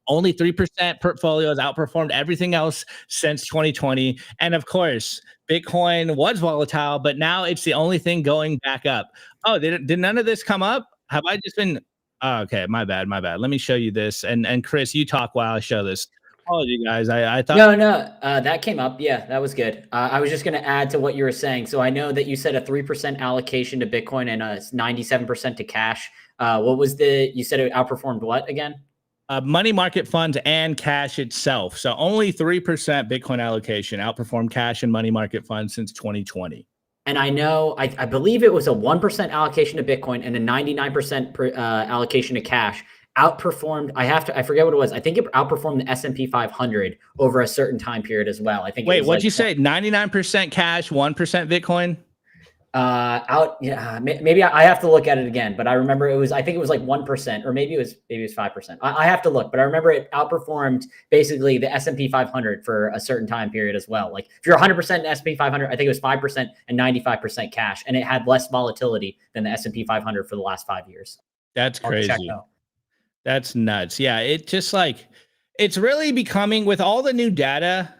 Only 3% portfolio has outperformed everything else since 2020. And of course, Bitcoin was volatile, but now it's the only thing going back up. Oh, did none of this come up? Have I just been? Oh, okay, my bad. Let me show you this. And Chris, you talk while I show this. Apology, guys. I thought no, that came up. Yeah, that was good. I was just going to add to what you were saying. So I know that you said a 3% allocation to Bitcoin and 97% to cash. What was you said it outperformed what again? Money market funds and cash itself. So only 3% Bitcoin allocation outperformed cash and money market funds since 2020. And I know, I believe it was a 1% allocation to Bitcoin and a 99% allocation to cash outperformed. I forget what it was. I think it outperformed the S&P 500 over a certain time period as well. I think. Wait, what'd you say? 99% cash, 1% Bitcoin? Maybe I have to look at it again, but I remember I think it was like 1%, or maybe it was 5%. I have to look, but I remember it outperformed basically the S&P 500 for a certain time period as well. Like if you're 100% in S&P 500, I think it was 5% and 95% cash, and it had less volatility than the S&P 500 for the last 5 years. That's crazy. That's nuts. Yeah. It just it's really becoming, with all the new data,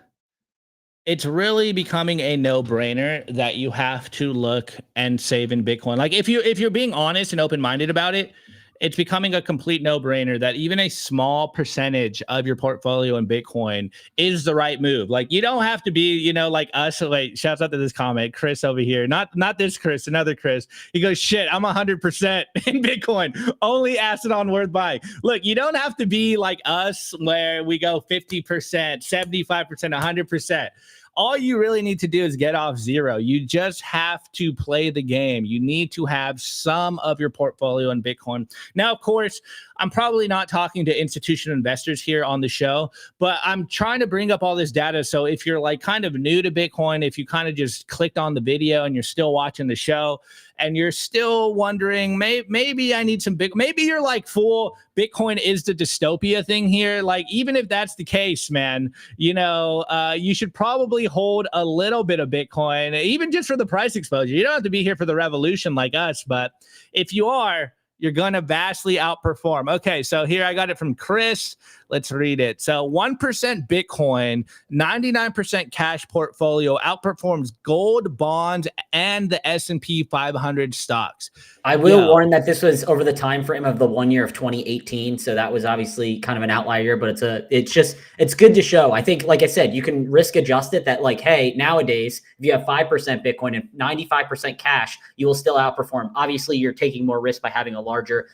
it's really becoming a no-brainer that you have to look and save in Bitcoin. Like if you're being honest and open-minded about it, it's becoming a complete no-brainer that even a small percentage of your portfolio in Bitcoin is the right move. Like you don't have to be, like us. Like shouts out to this comment, Chris over here. Not this Chris, another Chris. He goes, shit, I'm 100% in Bitcoin. Only asset on worth buying. Look, you don't have to be like us where we go 50%, 75%, 100%. all you really need to do is get off zero. You just have to play the game. You need to have some of your portfolio in Bitcoin. Now, of course, I'm probably not talking to institutional investors here on the show, but I'm trying to bring up all this data. So if you're like kind of new to Bitcoin, if you kind of just clicked on the video and you're still watching the show and you're still wondering, maybe I need some maybe you're like, fool, Bitcoin is the dystopia thing here. Like, even if that's the case, man, you know, you should probably hold a little bit of Bitcoin, even just for the price exposure. You don't have to be here for the revolution like us, but if you are, you're going to vastly outperform. Okay, so here I got it from Chris. Let's read it. So 1% Bitcoin, 99% cash portfolio outperforms gold, bonds, and the S&P 500 stocks. I will warn that this was over the time frame of the 1 year of 2018. So that was obviously kind of an outlier, but it's good to show. I think, like I said, you can risk adjust it that like, hey, nowadays, if you have 5% Bitcoin and 95% cash, you will still outperform. Obviously, you're taking more risk by having a larger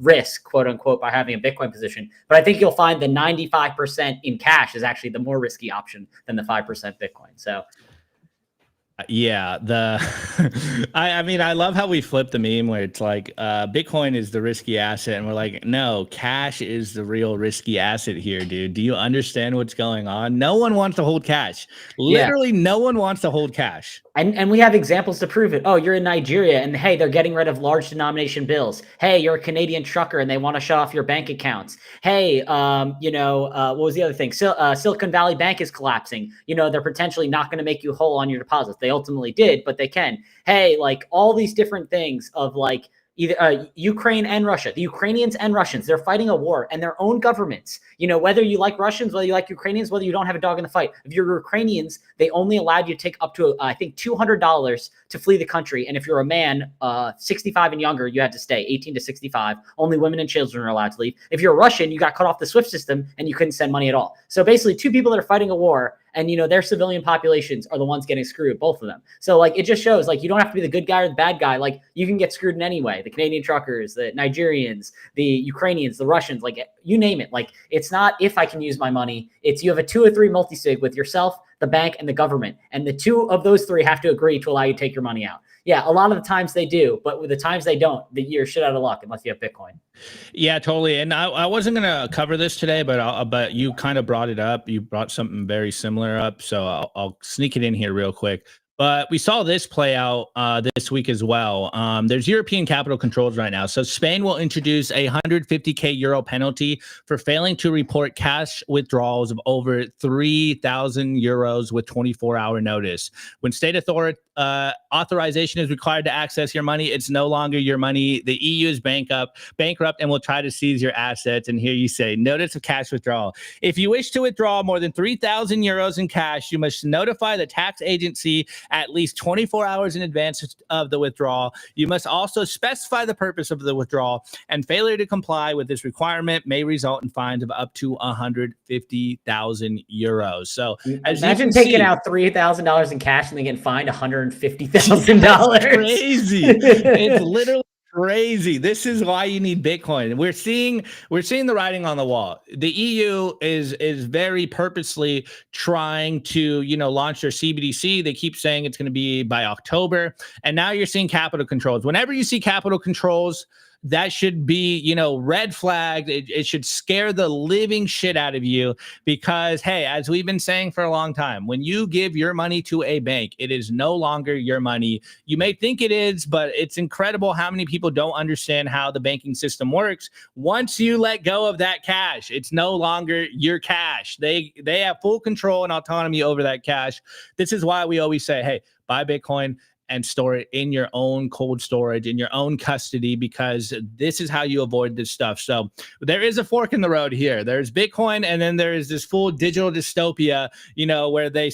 risk, quote unquote, by having a Bitcoin position. But I think you'll find the 95% in cash is actually the more risky option than the 5% Bitcoin. So yeah, I mean, I love how we flip the meme where it's like Bitcoin is the risky asset, and we're like, no, cash is the real risky asset here, dude. Do you understand what's going on? No one wants to hold cash. Literally, no one wants to hold cash. And we have examples to prove it. Oh, you're in Nigeria and hey, they're getting rid of large denomination bills. Hey, you're a Canadian trucker and they want to shut off your bank accounts. Hey, what was the other thing? Silicon Valley Bank is collapsing. You know, they're potentially not going to make you whole on your deposits. They ultimately did, but they can. Hey, like all these different things of like either Ukraine and Russia, the Ukrainians and Russians, they're fighting a war and their own governments, you know, whether you like Russians, whether you like Ukrainians, whether you don't have a dog in the fight. If you're Ukrainians, they only allowed you to take up to, I think, $200 to flee the country. And if you're a man, 65 and younger, you had to stay 18 to 65. Only women and children are allowed to leave. If you're a Russian, you got cut off the SWIFT system and you couldn't send money at all. So basically two people that are fighting a war and, you know, their civilian populations are the ones getting screwed, both of them. So like, it just shows like, you don't have to be the good guy or the bad guy. Like you can get screwed in any way. The Canadian truckers, the Nigerians, the Ukrainians, the Russians, like you name it. Like it's not if I can use my money, it's you have a 2 or 3 multi-sig with yourself, the bank, and the government. And the 2 of those 3 have to agree to allow you to take your money out. Yeah, a lot of the times they do, but with the times they don't, you're shit out of luck unless you have Bitcoin. Yeah, totally. And I wasn't going to cover this today, but you kind of brought it up. You brought something very similar up, so I'll sneak it in here real quick. But we saw this play out this week as well. There's European capital controls right now. So Spain will introduce a 150k euro penalty for failing to report cash withdrawals of over 3,000 euros with 24-hour notice. When state authorization is required to access your money, it's no longer your money. The EU is bankrupt and will try to seize your assets. And here you say, notice of cash withdrawal. If you wish to withdraw more than 3,000 euros in cash, you must notify the tax agency at least 24 hours in advance of the withdrawal. You must also specify the purpose of the withdrawal, and failure to comply with this requirement may result in fines of up to 150,000 euros. So as imagine taking out $3,000 in cash and then getting fined $150,000. Crazy. It's literally crazy. This is why you need Bitcoin. We're seeing the writing on the wall. The EU is very purposely trying to, you know, launch their CBDC. They keep saying it's going to be by October, and now you're seeing capital controls. Whenever you see capital controls, that should be, you know, red flagged. It should scare the living shit out of you because, hey, as we've been saying for a long time, when you give your money to a bank, it is no longer your money. You may think it is, but it's incredible how many people don't understand how the banking system works. Once you let go of that cash, it's no longer your cash. They have full control and autonomy over that cash. This is why we always say, hey, buy Bitcoin and store it in your own cold storage, in your own custody, because this is how you avoid this stuff. So there is a fork in the road here. There's Bitcoin, and then there is this full digital dystopia, you know, where they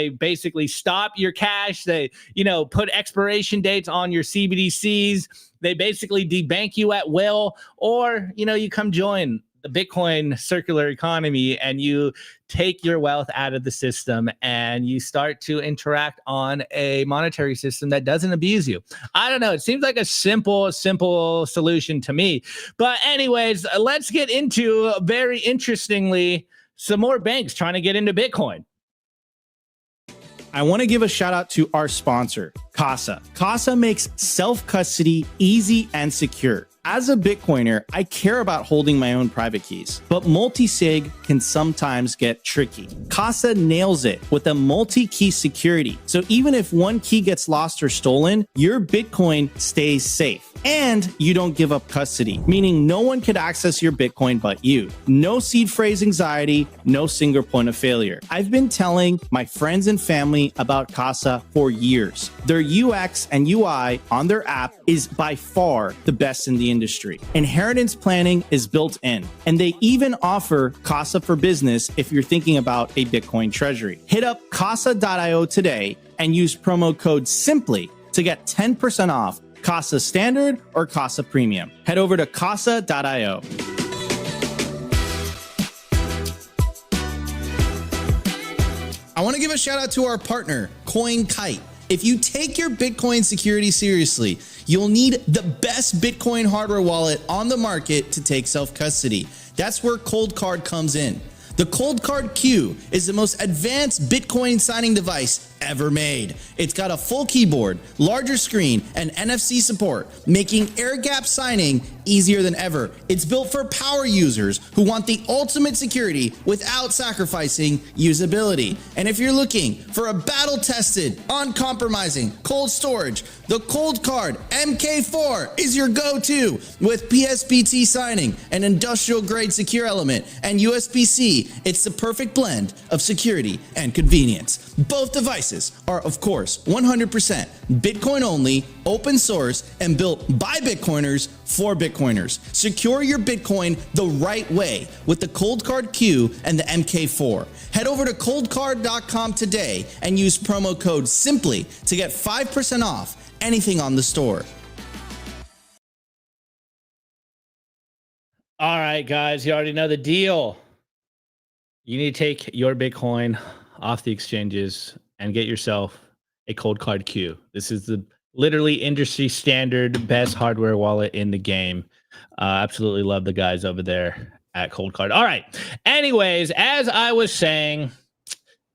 basically stop your cash. They, you know, put expiration dates on your CBDCs. They basically debank you at will, or, you know, you come join the Bitcoin circular economy and you take your wealth out of the system and you start to interact on a monetary system that doesn't abuse you. I don't know. It seems like a simple solution to me. But anyways, let's get into, very interestingly, some more banks trying to get into Bitcoin. I want to give a shout out to our sponsor, Casa. Casa makes self-custody easy and secure. As a Bitcoiner, I care about holding my own private keys, but multi-sig can sometimes get tricky. Casa nails it with a multi-key security. So even if one key gets lost or stolen, your Bitcoin stays safe. And you don't give up custody, meaning no one could access your Bitcoin but you. No seed phrase anxiety, no single point of failure. I've been telling my friends and family about Casa for years. Their UX and UI on their app is by far the best in the industry. Inheritance planning is built in, and they even offer Casa for Business if you're thinking about a Bitcoin treasury. Hit up casa.io today and use promo code SIMPLY to get 10% off Casa Standard or Casa Premium. Head over to casa.io. I want to give a shout out to our partner, CoinKite. If you take your Bitcoin security seriously, you'll need the best Bitcoin hardware wallet on the market to take self-custody. That's where Cold Card comes in. The Cold Card Q is the most advanced Bitcoin signing device ever made. It's got a full keyboard, larger screen, and NFC support, making air-gap signing easier than ever. It's built for power users who want the ultimate security without sacrificing usability. And if you're looking for a battle-tested, uncompromising cold storage, the Cold Card MK4 is your go-to with PSPT signing, an industrial-grade secure element, and USB-C. It's the perfect blend of security and convenience. Both devices are, of course, 100% Bitcoin only, open source, and built by Bitcoiners for Bitcoiners. Secure your Bitcoin the right way with the Cold Card Q and the MK4. Head over to coldcard.com today and use promo code SIMPLY to get 5% off anything on the store. All right, guys, you already know the deal. You need to take your Bitcoin off the exchanges and get yourself a Cold Card Q. This is the literally industry standard best hardware wallet in the game. Absolutely love the guys over there at Cold Card. All right. Anyways, as I was saying,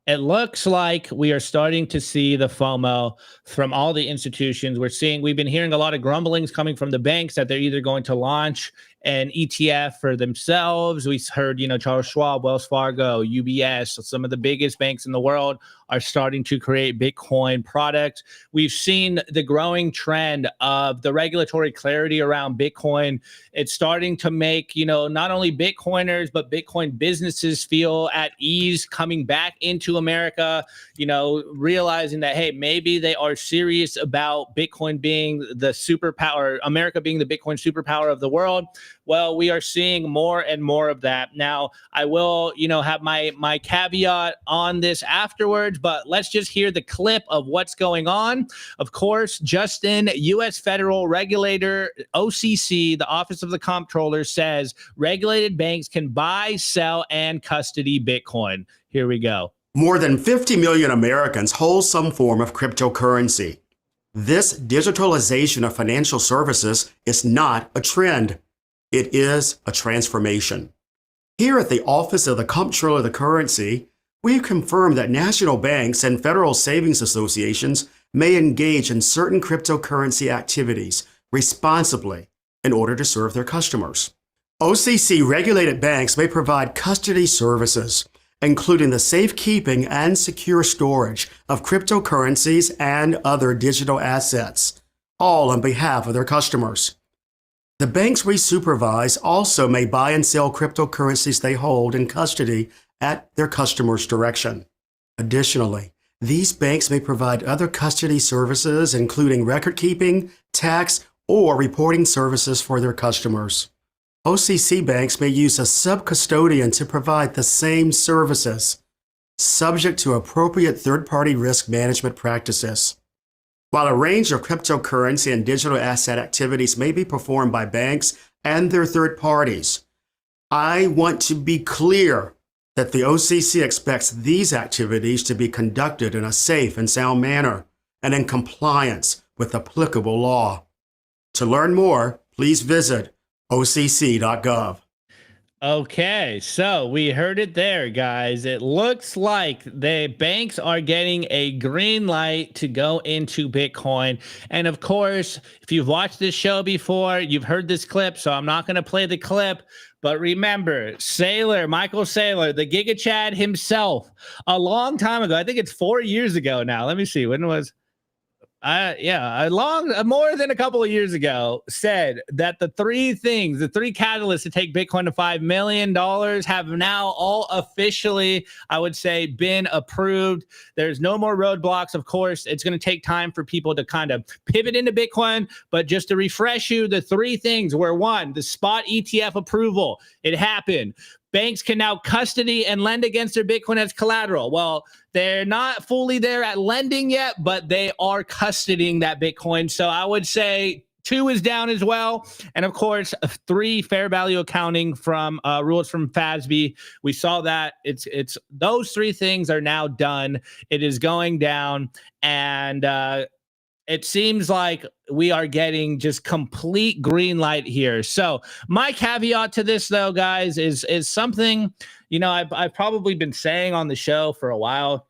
it looks like we are starting to see the FOMO from all the institutions. We've been hearing a lot of grumblings coming from the banks that they're either going to launch an ETF for themselves. We heard, Charles Schwab, Wells Fargo, UBS, some of the biggest banks in the world are starting to create Bitcoin products. We've seen the growing trend of the regulatory clarity around Bitcoin. It's starting to make, not only Bitcoiners, but Bitcoin businesses feel at ease coming back into America, realizing that, hey, maybe they are serious about Bitcoin being the superpower, America being the Bitcoin superpower of the world. Well, we are seeing more and more of that. Now, I will, have my caveat on this afterwards, but let's just hear the clip of what's going on. Of course, Justin, U.S. federal regulator, OCC, the Office of the Comptroller, says regulated banks can buy, sell, and custody Bitcoin. Here we go. More than 50 million Americans hold some form of cryptocurrency. This digitalization of financial services is not a trend. It is a transformation. Here at the Office of the Comptroller of the Currency, we've confirmed that national banks and federal savings associations may engage in certain cryptocurrency activities responsibly in order to serve their customers. OCC-regulated banks may provide custody services, including the safekeeping and secure storage of cryptocurrencies and other digital assets, all on behalf of their customers. The banks we supervise also may buy and sell cryptocurrencies they hold in custody at their customers' direction. Additionally, these banks may provide other custody services, including record keeping, tax, or reporting services for their customers. OCC banks may use a sub-custodian to provide the same services, subject to appropriate third-party risk management practices. While a range of cryptocurrency and digital asset activities may be performed by banks and their third parties, I want to be clear that the OCC expects these activities to be conducted in a safe and sound manner and in compliance with applicable law. To learn more, please visit occ.gov. Okay, so we heard it there, guys. It looks like the banks are getting a green light to go into Bitcoin. And of course, if you've watched this show before, you've heard this clip, so I'm not going to play the clip. But remember, Michael Saylor, the Giga Chad himself, a long time ago, I think it's 4 years ago now. Let me see, when was more than a couple of years ago, said that the three catalysts to take Bitcoin to $5 million have now all officially, I would say, been approved. There's no more roadblocks. Of course, it's going to take time for people to kind of pivot into Bitcoin. But just to refresh you, the three things were: one, the spot ETF approval. It happened. Banks can now custody and lend against their Bitcoin as collateral. Well, they're not fully there at lending yet, but they are custodying that Bitcoin. So I would say 2 is down as well. And of course, 3, fair value accounting from rules from FASB. We saw that it's those 3 things are now done. It is going down, and it seems like we are getting just complete green light here. So my caveat to this, though, guys, is something, I've probably been saying on the show for a while.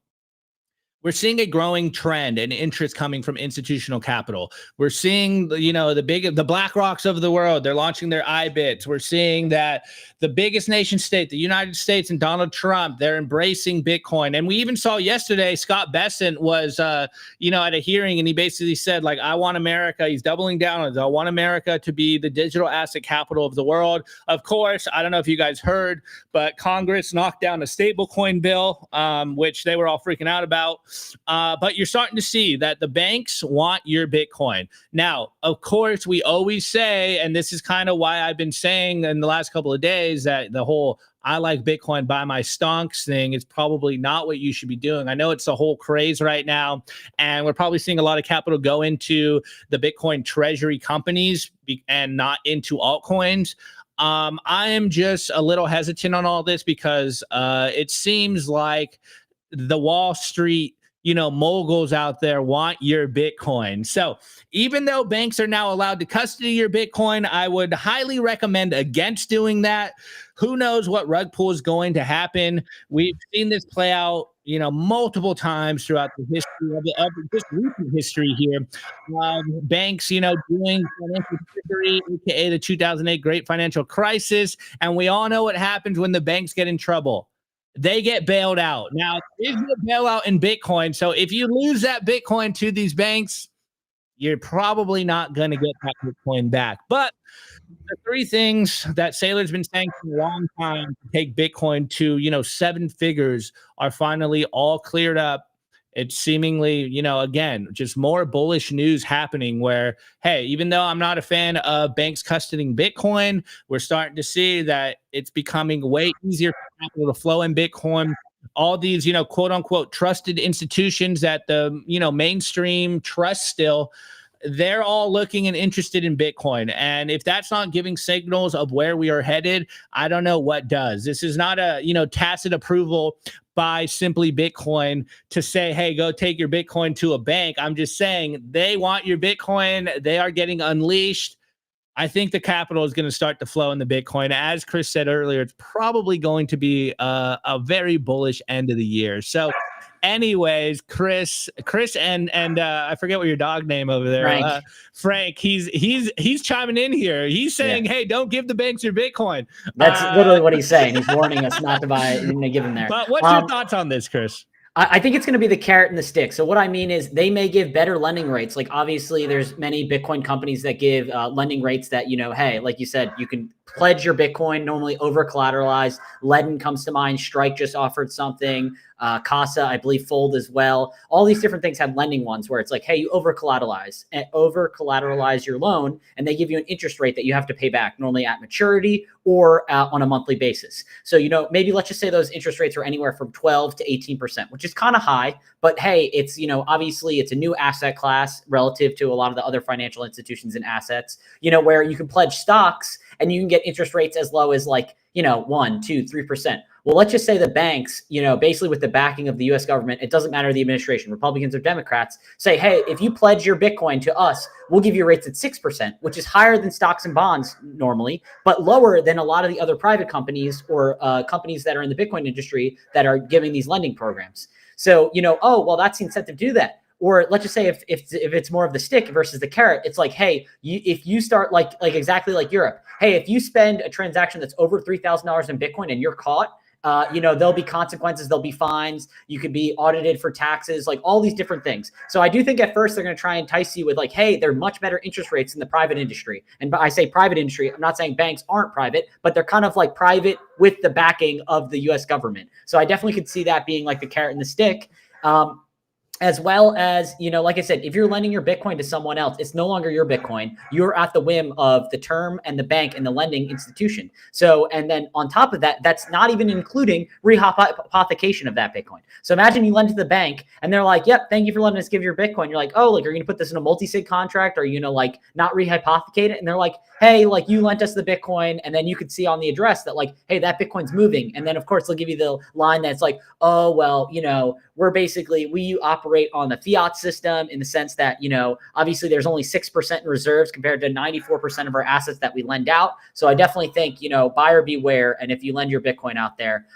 We're seeing a growing trend and interest coming from institutional capital. We're seeing, the BlackRocks of the world, they're launching their IBITs. We're seeing that the biggest nation state, the United States, and Donald Trump, they're embracing Bitcoin. And we even saw yesterday, Scott Bessent was, at a hearing, and he basically said, like, I want America. He's doubling down on it. I want America to be the digital asset capital of the world. Of course, I don't know if you guys heard, but Congress knocked down a stablecoin bill, which they were all freaking out about. But you're starting to see that the banks want your Bitcoin. Now, of course, we always say, and this is kind of why I've been saying in the last couple of days, that the whole I like Bitcoin, buy my stonks thing is probably not what you should be doing. I know it's a whole craze right now, and we're probably seeing a lot of capital go into the Bitcoin treasury companies and not into altcoins. I am just a little hesitant on all this because it seems like the Wall Street moguls out there want your Bitcoin. So even though banks are now allowed to custody your Bitcoin, I would highly recommend against doing that. Who knows what rug pull is going to happen? We've seen this play out, multiple times throughout the history of just recent history here. Banks, doing financial trickery, aka the 2008 Great Financial Crisis, and we all know what happens when the banks get in trouble. They get bailed out. Now, there's no bailout in Bitcoin. So if you lose that Bitcoin to these banks, you're probably not going to get that Bitcoin back. But the 3 things that Saylor's been saying for a long time to take Bitcoin to, 7 figures are finally all cleared up. It's seemingly, again, just more bullish news happening where, hey, even though I'm not a fan of banks custodying Bitcoin, we're starting to see that it's becoming way easier for capital to flow in Bitcoin. All these, quote unquote, trusted institutions that the, mainstream trust still, they're all looking and interested in Bitcoin. And if that's not giving signals of where we are headed, I don't know what does. This is not a, tacit approval by Simply Bitcoin to say, hey, go take your Bitcoin to a bank. I'm just saying they want your Bitcoin. They are getting unleashed. I think the capital is going to start to flow in the Bitcoin. As Chris said earlier, it's probably going to be a very bullish end of the year. So anyways, Chris and I forget what your dog name over there, Frank, he's chiming in here. He's saying, hey, don't give the banks your Bitcoin. That's literally what he's saying. He's warning us not to buy it and to give them there. But what's your thoughts on this, Chris? I think it's going to be the carrot and the stick. So what I mean is they may give better lending rates. Like obviously there's many Bitcoin companies that give lending rates that, hey, like you said, you can pledge your Bitcoin, normally over collateralized. Ledden comes to mind. Strike just offered something. Casa, I believe, Fold as well. All these different things have lending ones where it's like, hey, you over collateralize your loan, and they give you an interest rate that you have to pay back normally at maturity or on a monthly basis. So, maybe let's just say those interest rates are anywhere from 12 to 18%, which is kind of high, but hey, it's, obviously it's a new asset class relative to a lot of the other financial institutions and assets, where you can pledge stocks and you can get interest rates as low as like, 1, 2, 3%. Well, let's just say the banks, basically with the backing of the US government, it doesn't matter the administration, Republicans or Democrats, say, hey, if you pledge your Bitcoin to us, we'll give you rates at 6%, which is higher than stocks and bonds normally, but lower than a lot of the other private companies or companies that are in the Bitcoin industry that are giving these lending programs. So, oh, well, that's the incentive to do that. Or let's just say if it's more of the stick versus the carrot, it's like, hey, if you start like exactly like Europe, hey, if you spend a transaction that's over $3,000 in Bitcoin and you're caught, there'll be consequences, there'll be fines, you could be audited for taxes, like all these different things. So I do think at first they're going to try and entice you with like, hey, they're much better interest rates in the private industry. And I say private industry, I'm not saying banks aren't private, but they're kind of like private with the backing of the US government. So I definitely could see that being like the carrot and the stick. As well as, like I said, if you're lending your Bitcoin to someone else, it's no longer your Bitcoin. You're at the whim of the term and the bank and the lending institution. So, and then on top of that, that's not even including rehypothecation of that Bitcoin. So imagine you lend to the bank and they're like, yep, thank you for letting us give your Bitcoin. You're like, oh, like, are you going to put this in a multi-sig contract? Or are you going to like not rehypothecate it? And they're like, hey, like you lent us the Bitcoin. And then you could see on the address that like, hey, that Bitcoin's moving. And then of course they'll give you the line that's like, oh, well, we operate on the fiat system in the sense that, obviously there's only 6% in reserves compared to 94% of our assets that we lend out. So I definitely think, buyer beware. And if you lend your Bitcoin out there,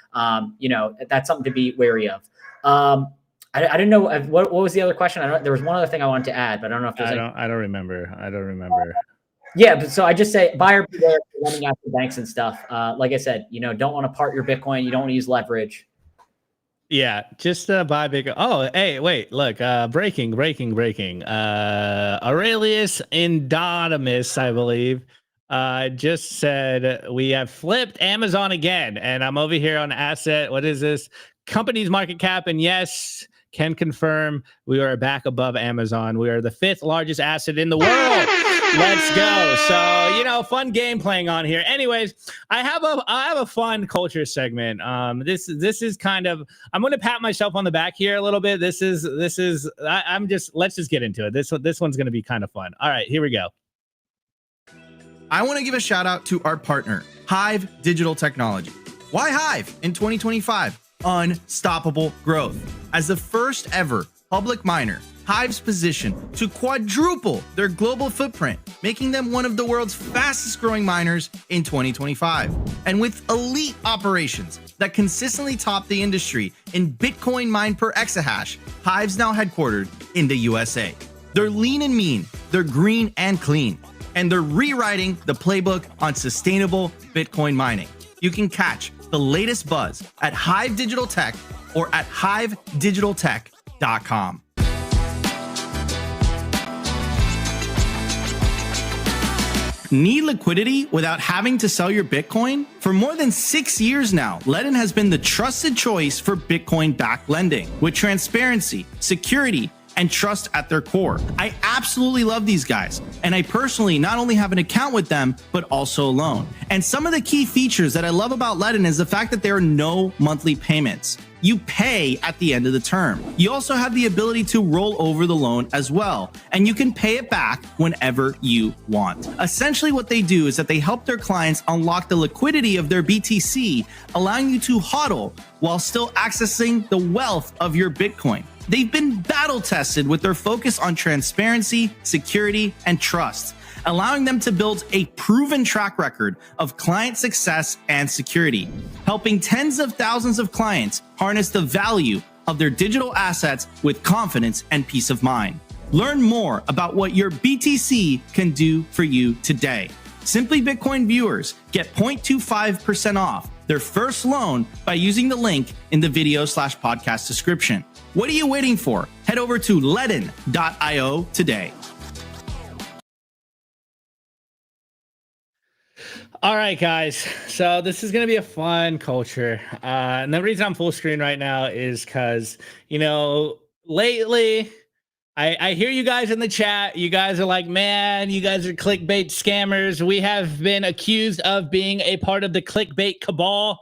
that's something to be wary of. I don't know what was the other question. There was one other thing I wanted to add, but I don't know if there's I don't remember. Yeah, but so I just say buyer beware for lending out to banks and stuff. Like I said, don't want to part your Bitcoin. You don't want to use leverage. Yeah, just buy Bitcoin. Oh, hey, wait, look, breaking. Aurelius Indomitus, I believe, just said we have flipped Amazon again. And I'm over here on asset. What is this? Company's market cap. And yes, can confirm we are back above Amazon. We are the 5th largest asset in the world. Let's go. So, fun game playing on here. Anyways, I have a fun culture segment. This is kind of, I'm going to pat myself on the back here a little bit. Let's just get into it. This one's going to be kind of fun. All right, here we go. I want to give a shout out to our partner, HIVE Digital Technology. Why HIVE in 2025? Unstoppable growth. As the first ever public miner, HIVE's position to quadruple their global footprint, making them one of the world's fastest growing miners in 2025. And with elite operations that consistently top the industry in Bitcoin mined per exahash, HIVE's now headquartered in the USA. They're lean and mean, they're green and clean, and they're rewriting the playbook on sustainable Bitcoin mining. You can catch the latest buzz at HIVE Digital Tech or at hivedigitaltech.com. Need liquidity without having to sell your Bitcoin? For more than 6 years now, Ledin has been the trusted choice for Bitcoin-backed lending with transparency, security, and trust at their core. I absolutely love these guys, and I personally not only have an account with them, but also a loan. And some of the key features that I love about Ledin is the fact that there are no monthly payments. You pay at the end of the term. You also have the ability to roll over the loan as well, and you can pay it back whenever you want. Essentially what they do is that they help their clients unlock the liquidity of their BTC, allowing you to hodl while still accessing the wealth of your Bitcoin. They've been battle tested with their focus on transparency, security, and trust, allowing them to build a proven track record of client success and security, helping tens of thousands of clients harness the value of their digital assets with confidence and peace of mind. Learn more about what your BTC can do for you today. Simply Bitcoin viewers get 0.25% off their first loan by using the link in the video/podcast description. What are you waiting for? Head over to ledin.io today. All right, guys. So this is going to be a fun culture. And the reason I'm full screen right now is because, lately I hear you guys in the chat. You guys are like, man, you guys are clickbait scammers. We have been accused of being a part of the clickbait cabal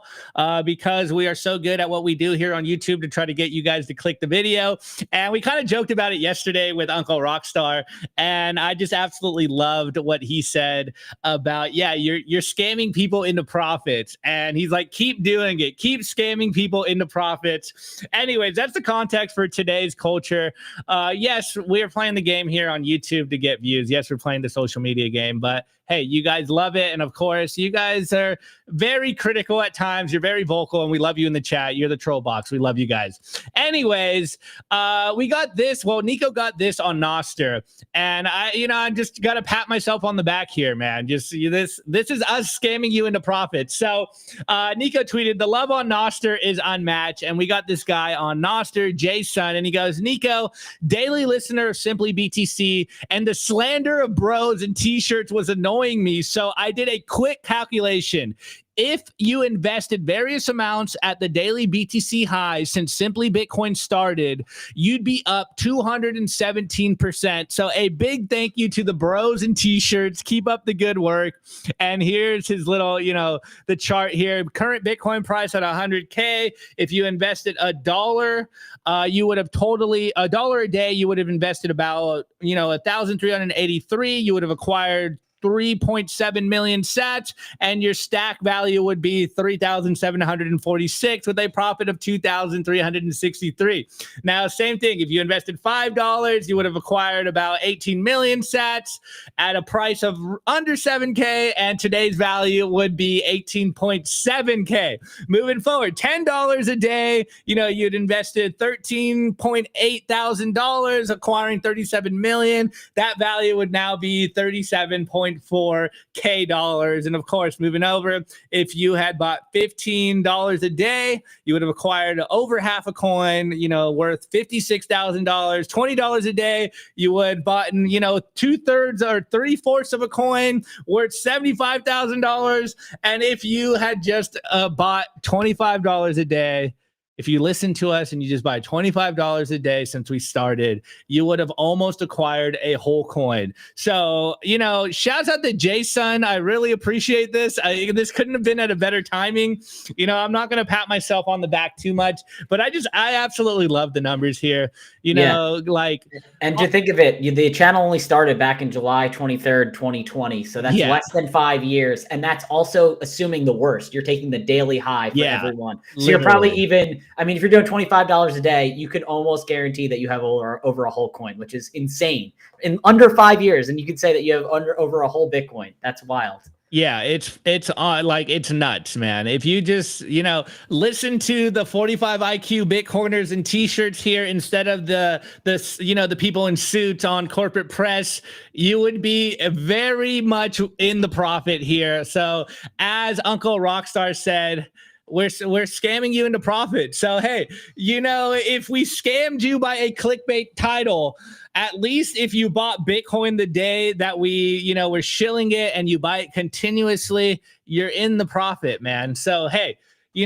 because we are so good at what we do here on YouTube to try to get you guys to click the video. And we kind of joked about it yesterday with Uncle Rockstar. And I just absolutely loved what he said about, yeah, you're scamming people into profits. And he's like, keep doing it. Keep scamming people into profits. Anyways, that's the context for today's culture. Yes, we are playing the game here on YouTube to get views. Yes, we're playing the social media game, but hey, you guys love it. And of course, you guys are very critical at times. You're very vocal, and we love you in the chat. You're the troll box. We love you guys. Anyways, we got this. Well, Nico got this on Nostr, and I just got to pat myself on the back here, man. Just this is us scamming you into profits. So Nico tweeted, the love on Nostr is unmatched. And we got this guy on Nostr, Jason, and he goes, Nico, daily listener of Simply BTC, and the slander of bros and t-shirts was annoying me, so I did a quick calculation. If you invested various amounts at the daily BTC high since Simply Bitcoin started, you'd be up 217%. So a big thank you to the bros and t-shirts. Keep up the good work. And here's his little, the chart here. Current Bitcoin price at 100K. If you invested $1, you would have $1 a day. You would have invested about, 1,383. You would have acquired 3.7 million sats, and your stack value would be 3,746 with a profit of 2,363. Now, same thing. If you invested $5, you would have acquired about 18 million sats at a price of under 7K, and today's value would be 18.7K. Moving forward, $10 a day, you'd invested $13.8 thousand, acquiring 37 million. That value would now be 37.4K. And of course, moving over, if you had bought $15 a day, you would have acquired over half a coin, worth $56,000. $20 a day, you would have bought, 2/3 or 3/4 of a coin worth $75,000. And if you had just bought $25 a day, if you listen to us and you just buy $25 a day since we started, you would have almost acquired a whole coin. So, shouts out to Jason. I really appreciate this. This couldn't have been at a better timing. I'm not going to pat myself on the back too much, but I absolutely love the numbers here. And to think of it, the channel only started back in July 23rd, 2020. So that's less than 5 years. And that's also assuming the worst. You're taking the daily high for everyone. So you're probably even, if you're doing $25 a day, you could almost guarantee that you have over a whole coin, which is insane. In under 5 years, and you could say that you have over a whole Bitcoin. That's wild. Yeah, it's nuts, man. If you just, listen to the 45 IQ Bitcoiners and t-shirts here instead of the people in suits on corporate press, you would be very much in the profit here. So as Uncle Rockstar said, we're scamming you into profit. So, hey, if we scammed you by a clickbait title, at least if you bought Bitcoin the day that we're shilling it and you buy it continuously, you're in the profit, man. So, hey,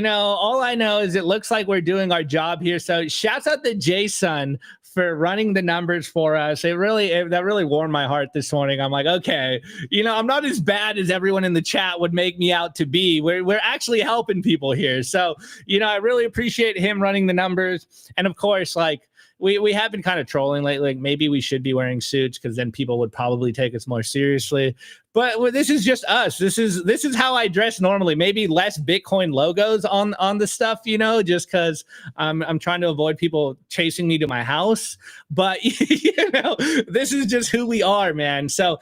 all I know is it looks like we're doing our job here. So shouts out to Jason for running the numbers for us. That really warmed my heart this morning. I'm like, okay, I'm not as bad as everyone in the chat would make me out to be. We're actually helping people here. So, I really appreciate him running the numbers. And of course, we have been kind of trolling lately. Like maybe we should be wearing suits because then people would probably take us more seriously. But this is just us. This is how I dress normally. Maybe less Bitcoin logos on the stuff, just because I'm trying to avoid people chasing me to my house. But this is just who we are, man. So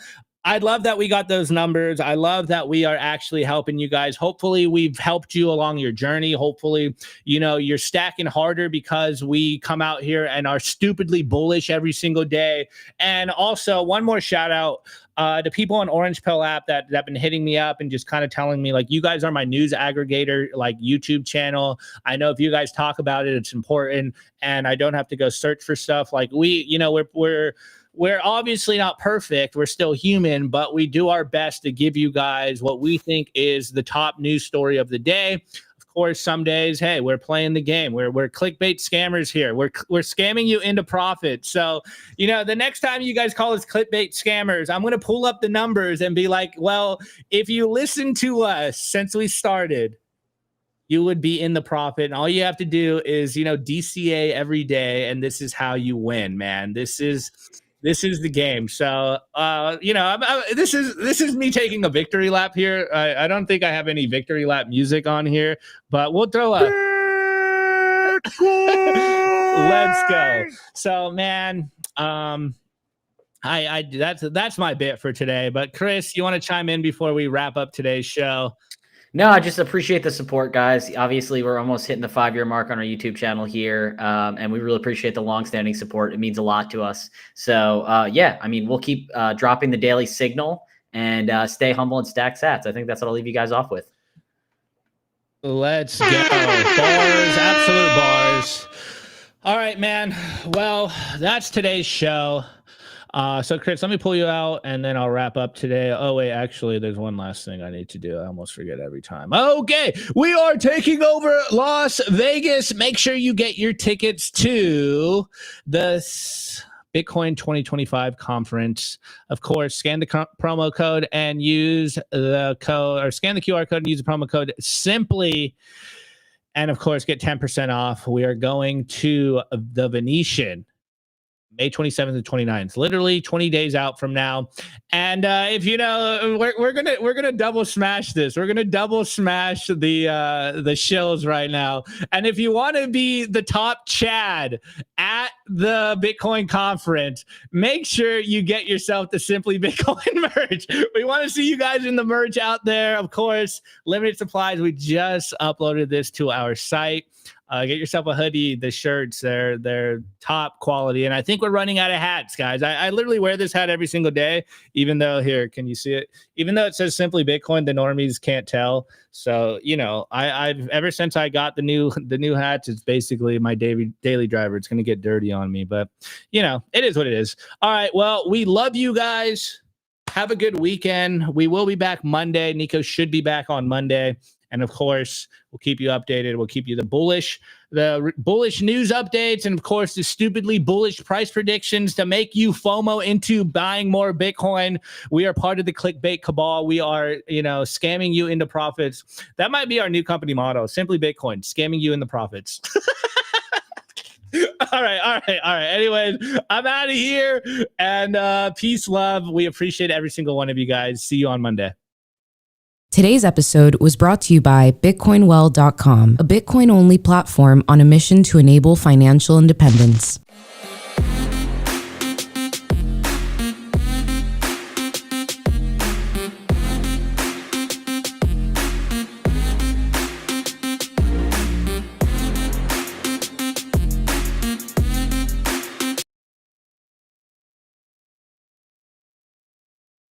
I love that we got those numbers. I love that we are actually helping you guys. Hopefully we've helped you along your journey. Hopefully, you're stacking harder because we come out here and are stupidly bullish every single day. And also one more shout out to people on Orange Pill app that have been hitting me up and just kind of telling me you guys are my news aggregator, YouTube channel. I know if you guys talk about it, it's important and I don't have to go search for stuff. We're obviously not perfect. We're still human, but we do our best to give you guys what we think is the top news story of the day. Of course, some days, hey, we're playing the game. We're clickbait scammers here. We're scamming you into profit. So, you know, the next time you guys call us clickbait scammers, I'm going to pull up the numbers and be like, well, if you listen to us since we started, you would be in the profit. And all you have to do is, you know, DCA every day. And this is how you win, man. This is the game. So, you know, this is me taking a victory lap here. I don't think I have any victory lap music on here, but we'll throw up. Let's go. So, man, that's my bit for today. But Chris, you want to chime in before we wrap up today's show? No, I just appreciate the support, guys. Obviously, we're almost hitting the 5-year mark on our YouTube channel here, and we really appreciate the longstanding support. It means a lot to us. So, yeah, I mean, we'll keep dropping the daily signal and stay humble and stack sats. I think that's what I'll leave you guys off with. Let's go. Bars, absolute bars. All right, man. Well, that's today's show. So Chris, let me pull you out and then I'll wrap up today. Oh, wait, actually, there's one last thing I need to do. I almost forget every time. Okay, we are taking over Las Vegas. Make sure you get your tickets to the Bitcoin 2025 conference. Of course, scan the promo code and use the code, or scan the QR code and use the promo code Simply. And of course, get 10% off. We are going to the Venetian May 27th to 29th, literally 20 days out from now. And if you know, we're gonna double smash this. We're gonna double smash the shills right now. And if you want to be the top Chad at the Bitcoin conference, make sure you get yourself the Simply Bitcoin merch. We want to see you guys in the merch out there. Of course, limited supplies. We just uploaded this to our site. Get yourself a hoodie. The shirts, they're top quality. And I think we're running out of hats, guys. I literally wear this hat every single day, even though here, can you see it? Even though it says Simply Bitcoin, the normies can't tell. So, you know, I've ever since I got the new hats, it's basically my daily driver. It's going to get dirty on me, but you know, it is what it is. All right. Well, we love you guys. Have a good weekend. We will be back Monday. Nico should be back on Monday. And of course, we'll keep you updated. We'll keep you the bullish news updates, and of course, the stupidly bullish price predictions to make you FOMO into buying more Bitcoin. We are part of the clickbait cabal. We are, you know, scamming you into profits. That might be our new company motto: Simply Bitcoin, scamming you into profits. All right. Anyways, I'm out of here, and peace, love. We appreciate every single one of you guys. See you on Monday. Today's episode was brought to you by BitcoinWell.com, a Bitcoin-only platform on a mission to enable financial independence.